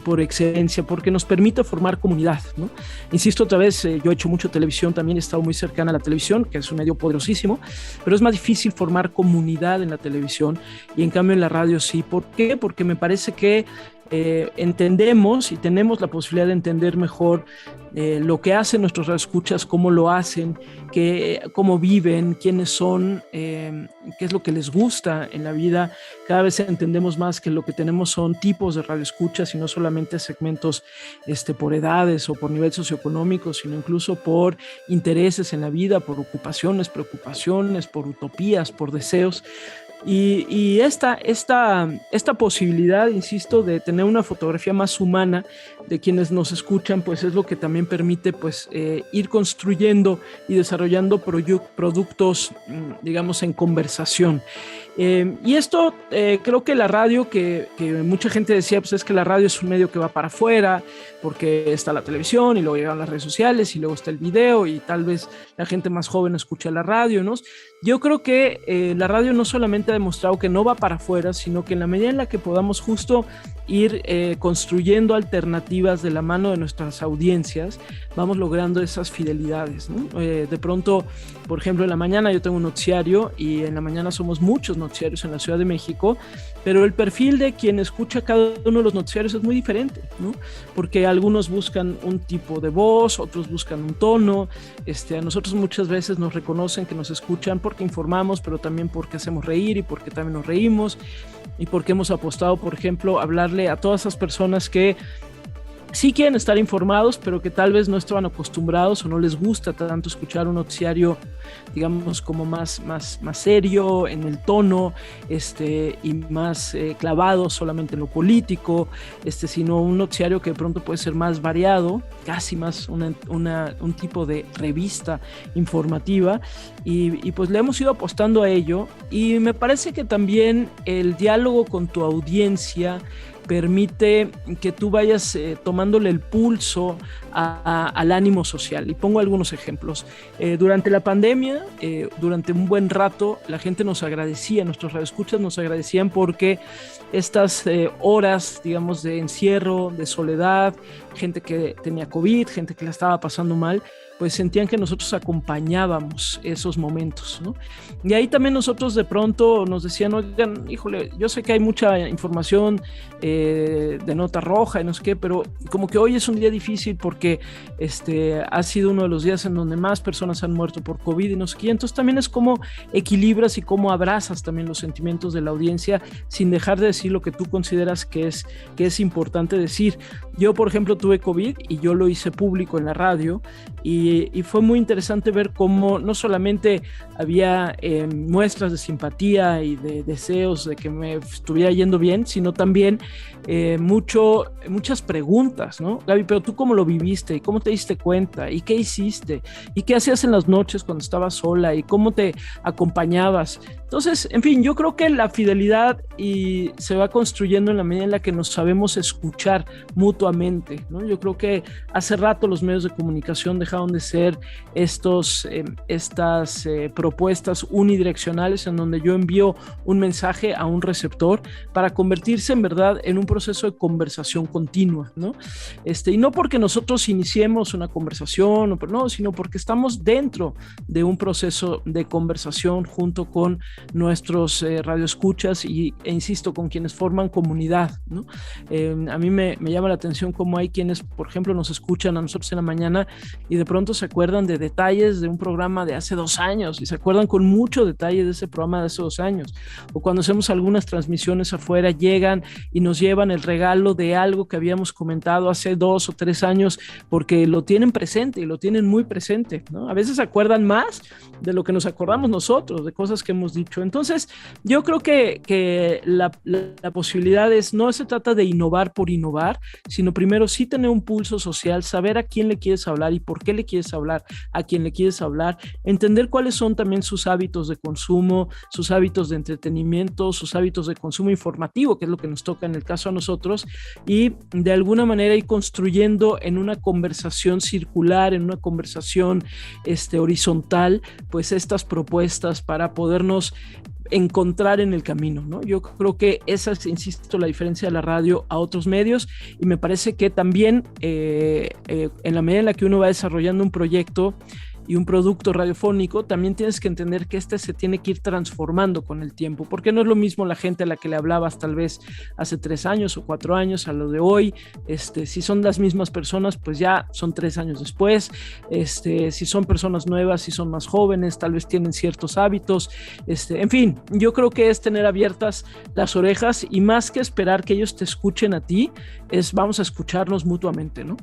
por excelencia, porque nos permite formar comunidad, ¿no? Insisto otra vez, yo he hecho mucho televisión, también he estado muy cercana a la televisión, que es un medio poderosísimo, pero es más difícil formar comunidad en la televisión, y en cambio en la radio sí. ¿Por qué? Porque me parece que entendemos y tenemos la posibilidad de entender mejor lo que hacen nuestros radioescuchas, cómo lo hacen, cómo viven, quiénes son, qué es lo que les gusta en la vida. Cada vez entendemos más que lo que tenemos son tipos de radioescuchas, y no solamente segmentos por edades o por nivel socioeconómico, sino incluso por intereses en la vida, por ocupaciones, preocupaciones, por utopías, por deseos. Y esta posibilidad, insisto, de tener una fotografía más humana de quienes nos escuchan, pues es lo que también permite ir construyendo y desarrollando productos, digamos, en conversación. Y esto creo que la radio, que mucha gente decía, pues es que la radio es un medio que va para afuera, porque está la televisión y luego llegan las redes sociales y luego está el video, y tal vez la gente más joven escucha la radio, ¿no? Yo creo que la radio no solamente ha demostrado que no va para afuera, sino que en la medida en la que podamos justo ir construyendo alternativas de la mano de nuestras audiencias, vamos logrando esas fidelidades, ¿no? De pronto, por ejemplo, en la mañana yo tengo un noticiario, y en la mañana somos muchos noticiarios en la Ciudad de México, pero el perfil de quien escucha cada uno de los noticiarios es muy diferente, ¿no? Porque algunos buscan un tipo de voz, otros buscan un tono. A nosotros muchas veces nos reconocen que nos escuchan porque informamos, pero también porque hacemos reír y porque también nos reímos, y porque hemos apostado, por ejemplo, a hablarle a todas esas personas que sí quieren estar informados, pero que tal vez no estaban acostumbrados o no les gusta tanto escuchar un noticiario, digamos, como más serio en el tono, y más clavado solamente en lo político, sino un noticiario que de pronto puede ser más variado, casi más un tipo de revista informativa, y pues le hemos ido apostando a ello, y me parece que también el diálogo con tu audiencia permite que tú vayas tomándole el pulso al ánimo social. Y pongo algunos ejemplos. Durante la pandemia, durante un buen rato, la gente nos agradecía, nuestros radioescuchas nos agradecían porque estas horas, digamos, de encierro, de soledad, gente que tenía COVID, gente que la estaba pasando mal, pues sentían que nosotros acompañábamos esos momentos, ¿no? Y ahí también nosotros de pronto nos decían, oigan, híjole, yo sé que hay mucha información de nota roja y no sé qué, pero como que hoy es un día difícil porque ha sido uno de los días en donde más personas han muerto por COVID y no sé qué. Entonces también es cómo equilibras y cómo abrazas también los sentimientos de la audiencia sin dejar de decir lo que tú consideras que es importante decir. Yo, por ejemplo, tuve COVID y yo lo hice público en la radio y fue muy interesante ver cómo no solamente había muestras de simpatía y de deseos de que me estuviera yendo bien, sino también muchas preguntas, ¿no? Gaby, pero tú cómo lo viviste, y cómo te diste cuenta, y qué hiciste, y qué hacías en las noches cuando estabas sola, y cómo te acompañabas. Entonces, en fin, yo creo que la fidelidad se va construyendo en la medida en la que nos sabemos escuchar mutuamente, ¿no? Yo creo que hace rato los medios de comunicación dejaron de ser estas propuestas unidireccionales en donde yo envío un mensaje a un receptor para convertirse en verdad en un proceso de conversación continua, ¿no? Y no porque nosotros iniciemos una conversación, no, sino porque estamos dentro de un proceso de conversación junto con nuestros radioescuchas e insisto, con quienes forman comunidad, ¿no? A mí me llama la atención cómo hay quienes, por ejemplo, nos escuchan a nosotros en la mañana y de pronto se acuerdan de detalles de un programa de hace 2 años y se acuerdan con mucho detalle de ese programa de hace 2 años. O cuando hacemos algunas transmisiones afuera, llegan y nos llevan el regalo de algo que habíamos comentado hace 2 o 3 años porque lo tienen presente y lo tienen muy presente, ¿no? A veces se acuerdan más de lo que nos acordamos nosotros, de cosas que hemos dicho. Entonces, yo creo que la posibilidad no se trata de innovar por innovar, sino primero sí tener un pulso social, saber a quién le quieres hablar y por qué le quieres hablar, a quién le quieres hablar, entender cuáles son también sus hábitos de consumo, sus hábitos de entretenimiento, sus hábitos de consumo informativo, que es lo que nos toca en el caso a nosotros, y de alguna manera ir construyendo en una conversación circular, en una conversación horizontal, pues estas propuestas para podernos encontrar en el camino, ¿no? Yo creo que esa es, insisto, la diferencia de la radio a otros medios y me parece que también en la medida en la que uno va desarrollando un proyecto y un producto radiofónico, también tienes que entender que se tiene que ir transformando con el tiempo, porque no es lo mismo la gente a la que le hablabas tal vez hace 3 años o 4 años a lo de hoy. Si son las mismas personas, pues ya son 3 años después. Si son personas nuevas, si son más jóvenes, tal vez tienen ciertos hábitos. En fin, yo creo que es tener abiertas las orejas y más que esperar que ellos te escuchen a ti, vamos a escucharnos mutuamente, ¿no?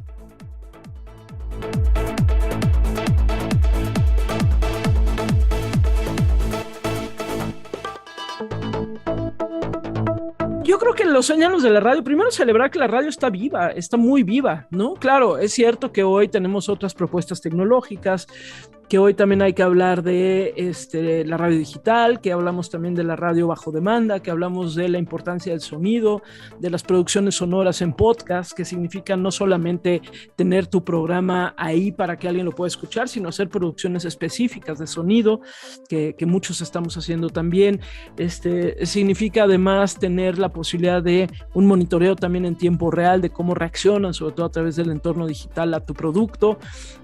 Yo creo que los años de la radio, primero celebrar que la radio está viva, está muy viva, ¿no? Claro, es cierto que hoy tenemos otras propuestas tecnológicas, que hoy también hay que hablar de la radio digital, que hablamos también de la radio bajo demanda, que hablamos de la importancia del sonido, de las producciones sonoras en podcast, que significan no solamente tener tu programa ahí para que alguien lo pueda escuchar, sino hacer producciones específicas de sonido, que muchos estamos haciendo también. Significa además tener la posibilidad de un monitoreo también en tiempo real de cómo reaccionan, sobre todo a través del entorno digital, a tu producto.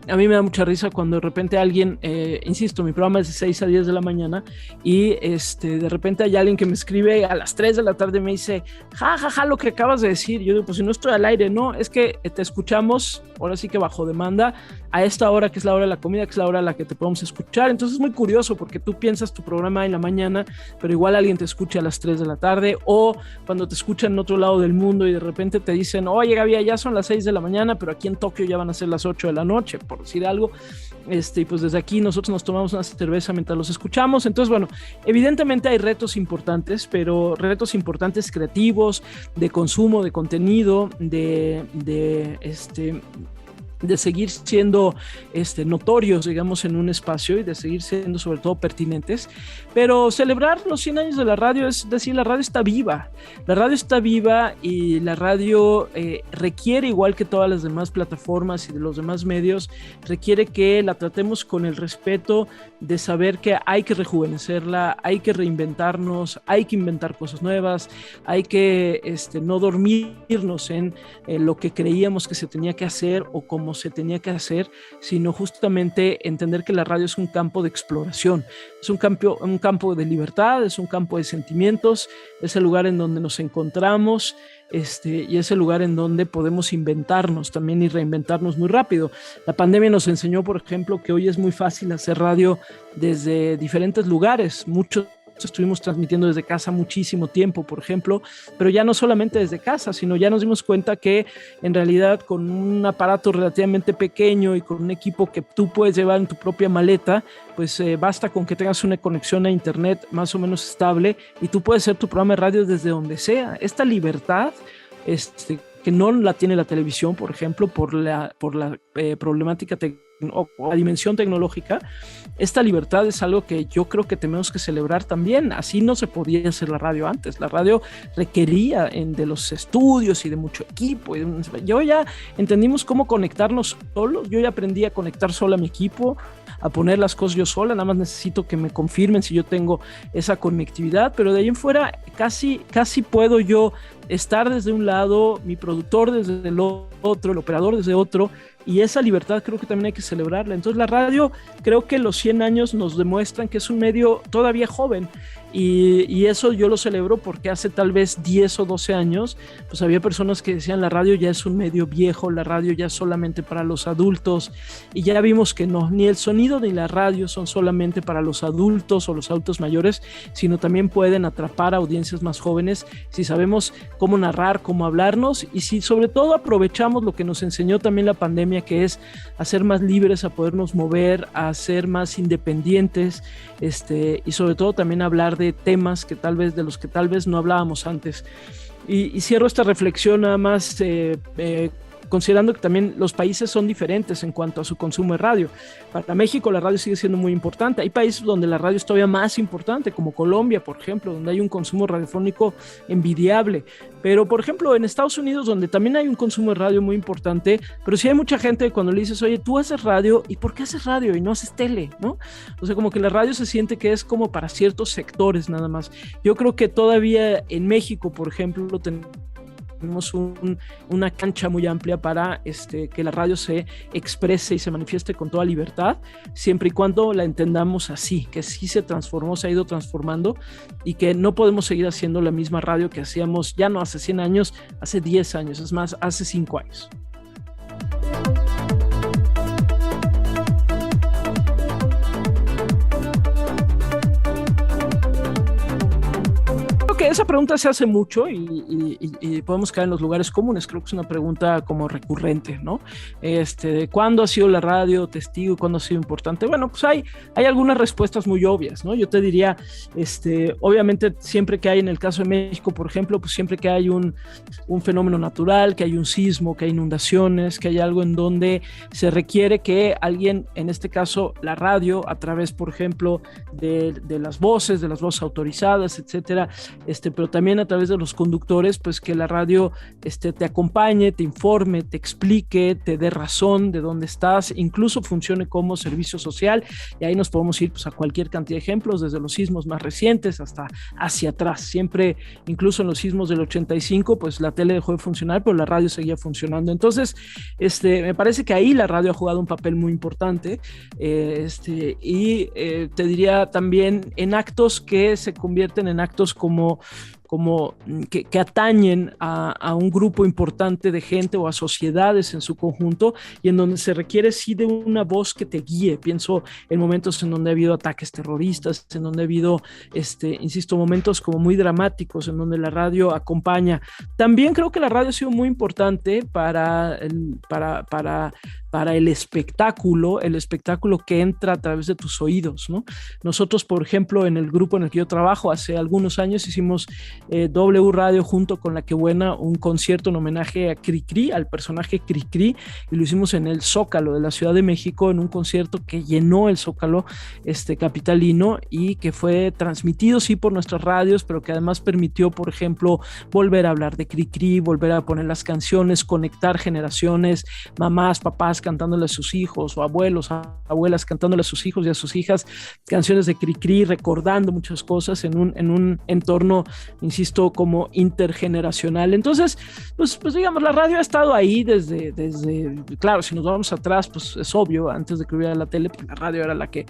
A mí me da mucha risa cuando de repente alguien alguien, insisto, mi programa es de 6 a 10 de la mañana y de repente hay alguien que me escribe a las 3 de la tarde y me dice, ja, lo que acabas de decir. Yo digo, pues si no estoy al aire, no, es que te escuchamos, ahora sí que bajo demanda, a esta hora que es la hora de la comida, que es la hora a la que te podemos escuchar. Entonces es muy curioso porque tú piensas tu programa en la mañana, pero igual alguien te escucha a las 3 de la tarde, o cuando te escuchan en otro lado del mundo y de repente te dicen, oye Gaby, ya son las 6 de la mañana, pero aquí en Tokio ya van a ser las 8 de la noche, por decir algo. Y pues desde aquí nosotros nos tomamos una cerveza mientras los escuchamos. Entonces, bueno, evidentemente hay retos importantes, pero retos importantes creativos, de consumo, de contenido, de seguir siendo notorios, digamos, en un espacio y de seguir siendo sobre todo pertinentes. Pero celebrar los 100 años de la radio es decir, la radio está viva. La radio está viva y la radio requiere, igual que todas las demás plataformas y de los demás medios, requiere que la tratemos con el respeto de saber que hay que rejuvenecerla, hay que reinventarnos, hay que inventar cosas nuevas, hay que no dormirnos en lo que creíamos que se tenía que hacer o como se tenía que hacer, sino justamente entender que la radio es un campo de exploración, es un campo de libertad, es un campo de sentimientos, es el lugar en donde nos encontramos, y es el lugar en donde podemos inventarnos también y reinventarnos muy rápido. La pandemia nos enseñó, por ejemplo, que hoy es muy fácil hacer radio desde diferentes lugares. Muchos estuvimos transmitiendo desde casa muchísimo tiempo, por ejemplo, pero ya no solamente desde casa, sino ya nos dimos cuenta que en realidad con un aparato relativamente pequeño y con un equipo que tú puedes llevar en tu propia maleta, pues basta con que tengas una conexión a internet más o menos estable y tú puedes hacer tu programa de radio desde donde sea. Esta libertad, que no la tiene la televisión, por ejemplo, por la problemática o la dimensión tecnológica, esta libertad es algo que yo creo que tenemos que celebrar también. Así no se podía hacer la radio antes. La radio requería de los estudios y de mucho equipo. Yo ya entendimos cómo conectarnos solos. Yo ya aprendí a conectar sola a mi equipo, a poner las cosas yo sola. Nada más necesito que me confirmen si yo tengo esa conectividad, pero de ahí en fuera casi puedo yo estar desde un lado, mi productor desde el otro, el operador desde otro, y esa libertad creo que también hay que celebrarla. Entonces la radio, creo que los 100 años nos demuestran que es un medio todavía joven, y eso yo lo celebro porque hace tal vez 10 o 12 años pues había personas que decían la radio ya es un medio viejo, la radio ya es solamente para los adultos, y ya vimos que no, ni el sonido ni la radio son solamente para los adultos o los adultos mayores, sino también pueden atrapar a audiencias más jóvenes si sabemos cómo narrar, cómo hablarnos, y si sobre todo aprovechamos lo que nos enseñó también la pandemia, que es a ser más libres, a podernos mover, a ser más independientes, y sobre todo también hablar de temas de los que tal vez no hablábamos antes. Y cierro esta reflexión nada más considerando que también los países son diferentes en cuanto a su consumo de radio. Para México la radio sigue siendo muy importante. Hay países donde la radio es todavía más importante, como Colombia, por ejemplo, donde hay un consumo radiofónico envidiable. Pero, por ejemplo, en Estados Unidos, donde también hay un consumo de radio muy importante, pero sí hay mucha gente cuando le dices, oye, tú haces radio, ¿y por qué haces radio y no haces tele? ¿No? O sea, como que la radio se siente que es como para ciertos sectores nada más. Yo creo que todavía en México, por ejemplo, tenemos una cancha muy amplia para que la radio se exprese y se manifieste con toda libertad, siempre y cuando la entendamos así, que sí se transformó, se ha ido transformando, y que no podemos seguir haciendo la misma radio que hacíamos ya no hace 100 años, hace 10 años, es más, hace 5 años. Que esa pregunta se hace mucho y podemos caer en los lugares comunes. Creo que es una pregunta como recurrente, ¿no? ¿Cuándo ha sido la radio testigo y cuándo ha sido importante? Bueno, pues hay algunas respuestas muy obvias, ¿no? Yo te diría, obviamente siempre que hay, en el caso de México, por ejemplo, pues siempre que hay un fenómeno natural, que hay un sismo, que hay inundaciones, que hay algo en donde se requiere que alguien, en este caso la radio, a través, por ejemplo, de las voces autorizadas, etcétera, pero también a través de los conductores, pues que la radio te acompañe, te informe, te explique, te dé razón de dónde estás, incluso funcione como servicio social, y ahí nos podemos ir pues a cualquier cantidad de ejemplos, desde los sismos más recientes hasta hacia atrás. Siempre, incluso en los sismos del 85, pues la tele dejó de funcionar, pero la radio seguía funcionando. Entonces, me parece que ahí la radio ha jugado un papel muy importante, y te diría también en actos que se convierten en actos como que atañen a un grupo importante de gente o a sociedades en su conjunto, y en donde se requiere sí de una voz que te guíe. Pienso en momentos en donde ha habido ataques terroristas, en donde ha habido, insisto, momentos como muy dramáticos, en donde la radio acompaña. También creo que la radio ha sido muy importante para el espectáculo que entra a través de tus oídos, ¿no? Nosotros, por ejemplo, en el grupo en el que yo trabajo, hace algunos años hicimos W Radio junto con La Que Buena, un concierto en homenaje a Cricri, al personaje Cricri, y lo hicimos en el Zócalo de la Ciudad de México, en un concierto que llenó el Zócalo capitalino, y que fue transmitido sí por nuestras radios, pero que además permitió, por ejemplo, volver a hablar de Cricri, volver a poner las canciones, conectar generaciones, mamás, papás cantándole a sus hijos, o abuelos, abuelas cantándole a sus hijos y a sus hijas canciones de Cricri, recordando muchas cosas en un entorno, insisto, como intergeneracional. Entonces, pues digamos, la radio ha estado ahí desde, claro, si nos vamos atrás, pues es obvio, antes de que hubiera la tele, pues la radio era la que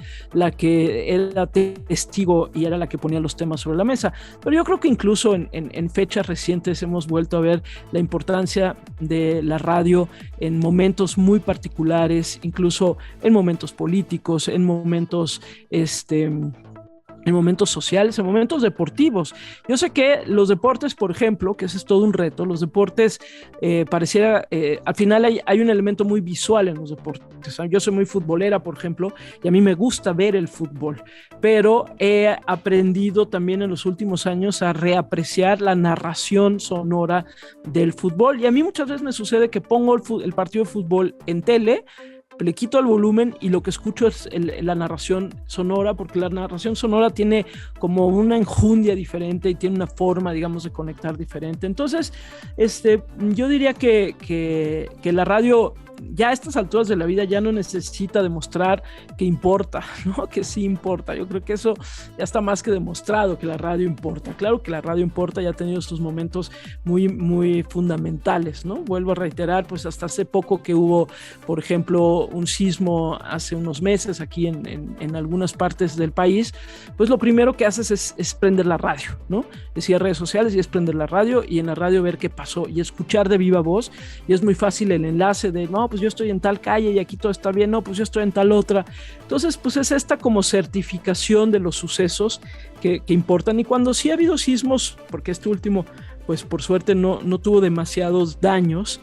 era testigo y era la que ponía los temas sobre la mesa. Pero yo creo que incluso en fechas recientes hemos vuelto a ver la importancia de la radio en momentos muy particulares, incluso en momentos políticos, en momentos sociales, en momentos deportivos. Yo sé que los deportes, por ejemplo, que ese es todo un reto, los deportes pareciera, al final hay un elemento muy visual en los deportes. Yo soy muy futbolera, por ejemplo, y a mí me gusta ver el fútbol, pero he aprendido también en los últimos años a reapreciar la narración sonora del fútbol, y a mí muchas veces me sucede que pongo el partido de fútbol en tele, le quito el volumen y lo que escucho es la narración sonora, porque la narración sonora tiene como una enjundia diferente y tiene una forma, digamos, de conectar diferente. Entonces, yo diría que la radio ya a estas alturas de la vida ya no necesita demostrar que importa, ¿no? Que sí importa. Yo creo que eso ya está más que demostrado, que la radio importa. Claro que la radio importa y ha tenido estos momentos muy, muy fundamentales, ¿no? Vuelvo a reiterar, pues hasta hace poco que hubo, por ejemplo, un sismo hace unos meses aquí en algunas partes del país, pues lo primero que haces es prender la radio, ¿no? Decía redes sociales y es prender la radio, y en la radio ver qué pasó y escuchar de viva voz, y es muy fácil el enlace de, no, pues yo estoy en tal calle y aquí todo está bien, no, pues yo estoy en tal otra. Entonces, pues es esta como certificación de los sucesos que importan. Y cuando sí ha habido sismos, porque este último, pues por suerte no tuvo demasiados daños,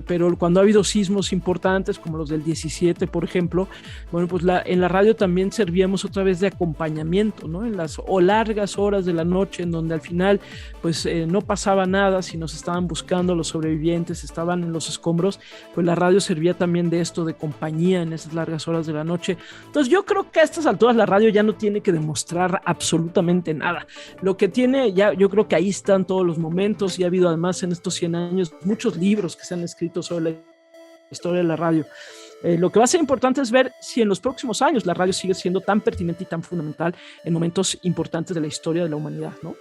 pero cuando ha habido sismos importantes como los del 17, por ejemplo, bueno, pues en la radio también servíamos otra vez de acompañamiento, ¿no? En las largas horas de la noche, en donde al final pues no pasaba nada, si nos estaban buscando los sobrevivientes, estaban en los escombros, pues la radio servía también de esto, de compañía en esas largas horas de la noche. Entonces yo creo que a estas alturas la radio ya no tiene que demostrar absolutamente nada. Lo que tiene, ya yo creo que ahí están todos los momentos, y ha habido además en estos 100 años muchos libros que se han escrito sobre la historia de la radio. Lo que va a ser importante es ver si en los próximos años la radio sigue siendo tan pertinente y tan fundamental en momentos importantes de la historia de la humanidad, ¿no?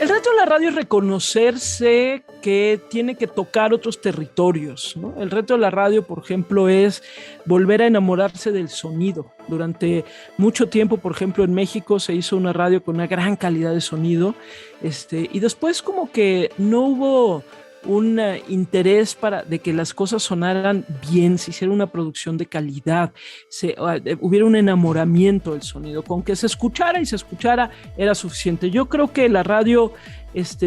El reto de la radio es reconocerse que tiene que tocar otros territorios, ¿no? El reto de la radio, por ejemplo, es volver a enamorarse del sonido. Durante mucho tiempo, por ejemplo, en México se hizo una radio con una gran calidad de sonido, y después como que no hubo un interés de que las cosas sonaran bien, se hiciera una producción de calidad, hubiera un enamoramiento del sonido. Con que se escuchara y se escuchara era suficiente. Yo creo que la radio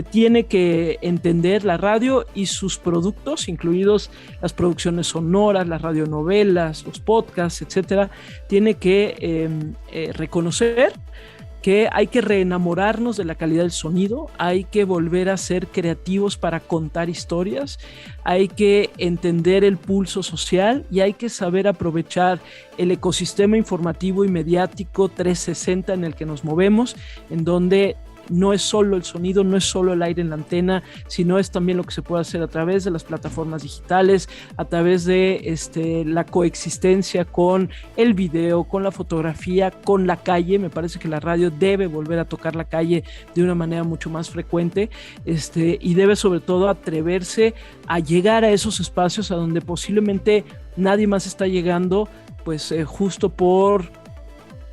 tiene que entender, la radio y sus productos, incluidos las producciones sonoras, las radionovelas, los podcasts, etcétera, tiene que reconocer que hay que reenamorarnos de la calidad del sonido, hay que volver a ser creativos para contar historias, hay que entender el pulso social y hay que saber aprovechar el ecosistema informativo y mediático 360 en el que nos movemos, en donde no es solo el sonido, no es solo el aire en la antena, sino es también lo que se puede hacer a través de las plataformas digitales, a través de la coexistencia con el video, con la fotografía, con la calle. Me parece que la radio debe volver a tocar la calle de una manera mucho más frecuente, y debe sobre todo atreverse a llegar a esos espacios a donde posiblemente nadie más está llegando, pues justo por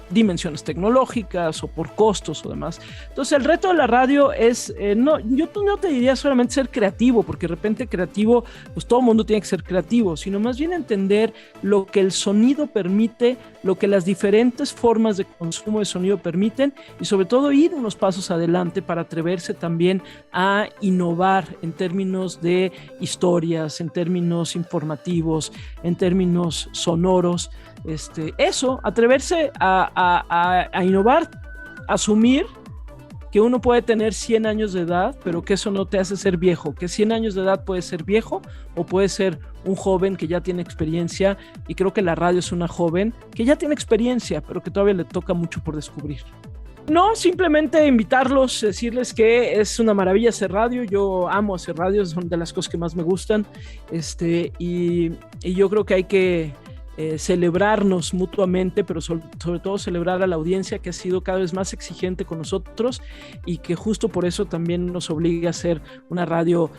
dimensiones tecnológicas o por costos o demás. Entonces el reto de la radio es, yo no te diría solamente ser creativo, porque de repente creativo, pues todo el mundo tiene que ser creativo, sino más bien entender lo que el sonido permite, lo que las diferentes formas de consumo de sonido permiten y sobre todo ir unos pasos adelante para atreverse también a innovar en términos de historias, en términos informativos, en términos sonoros. Atreverse a innovar, asumir que uno puede tener 100 años de edad, pero que eso no te hace ser viejo, que 100 años de edad puede ser viejo o puede ser un joven que ya tiene experiencia, y creo que la radio es una joven que ya tiene experiencia, pero que todavía le toca mucho por descubrir. No, simplemente invitarlos, decirles que es una maravilla hacer radio. Yo amo hacer radio, es una de las cosas que más me gustan, y yo creo que hay que celebrarnos mutuamente, pero sobre todo celebrar a la audiencia que ha sido cada vez más exigente con nosotros y que justo por eso también nos obliga a ser una radio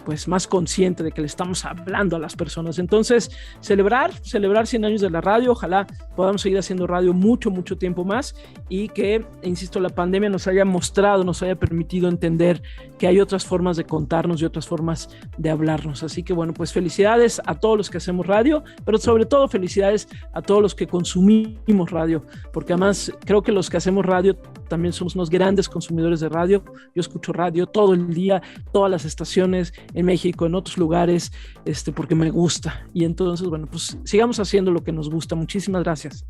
pues más consciente de que le estamos hablando a las personas. Entonces, celebrar 100 años de la radio. Ojalá podamos seguir haciendo radio mucho tiempo más y que, insisto, la pandemia nos haya permitido entender que hay otras formas de contarnos y otras formas de hablarnos. Así que bueno, pues felicidades a todos los que hacemos radio, pero sobre todo felicidades a todos los que consumimos radio, porque además creo que los que hacemos radio también somos unos grandes consumidores de radio. Yo escucho radio todo el día, todas las estaciones en México, en otros lugares, porque me gusta. Y entonces, bueno, pues sigamos haciendo lo que nos gusta. Muchísimas gracias.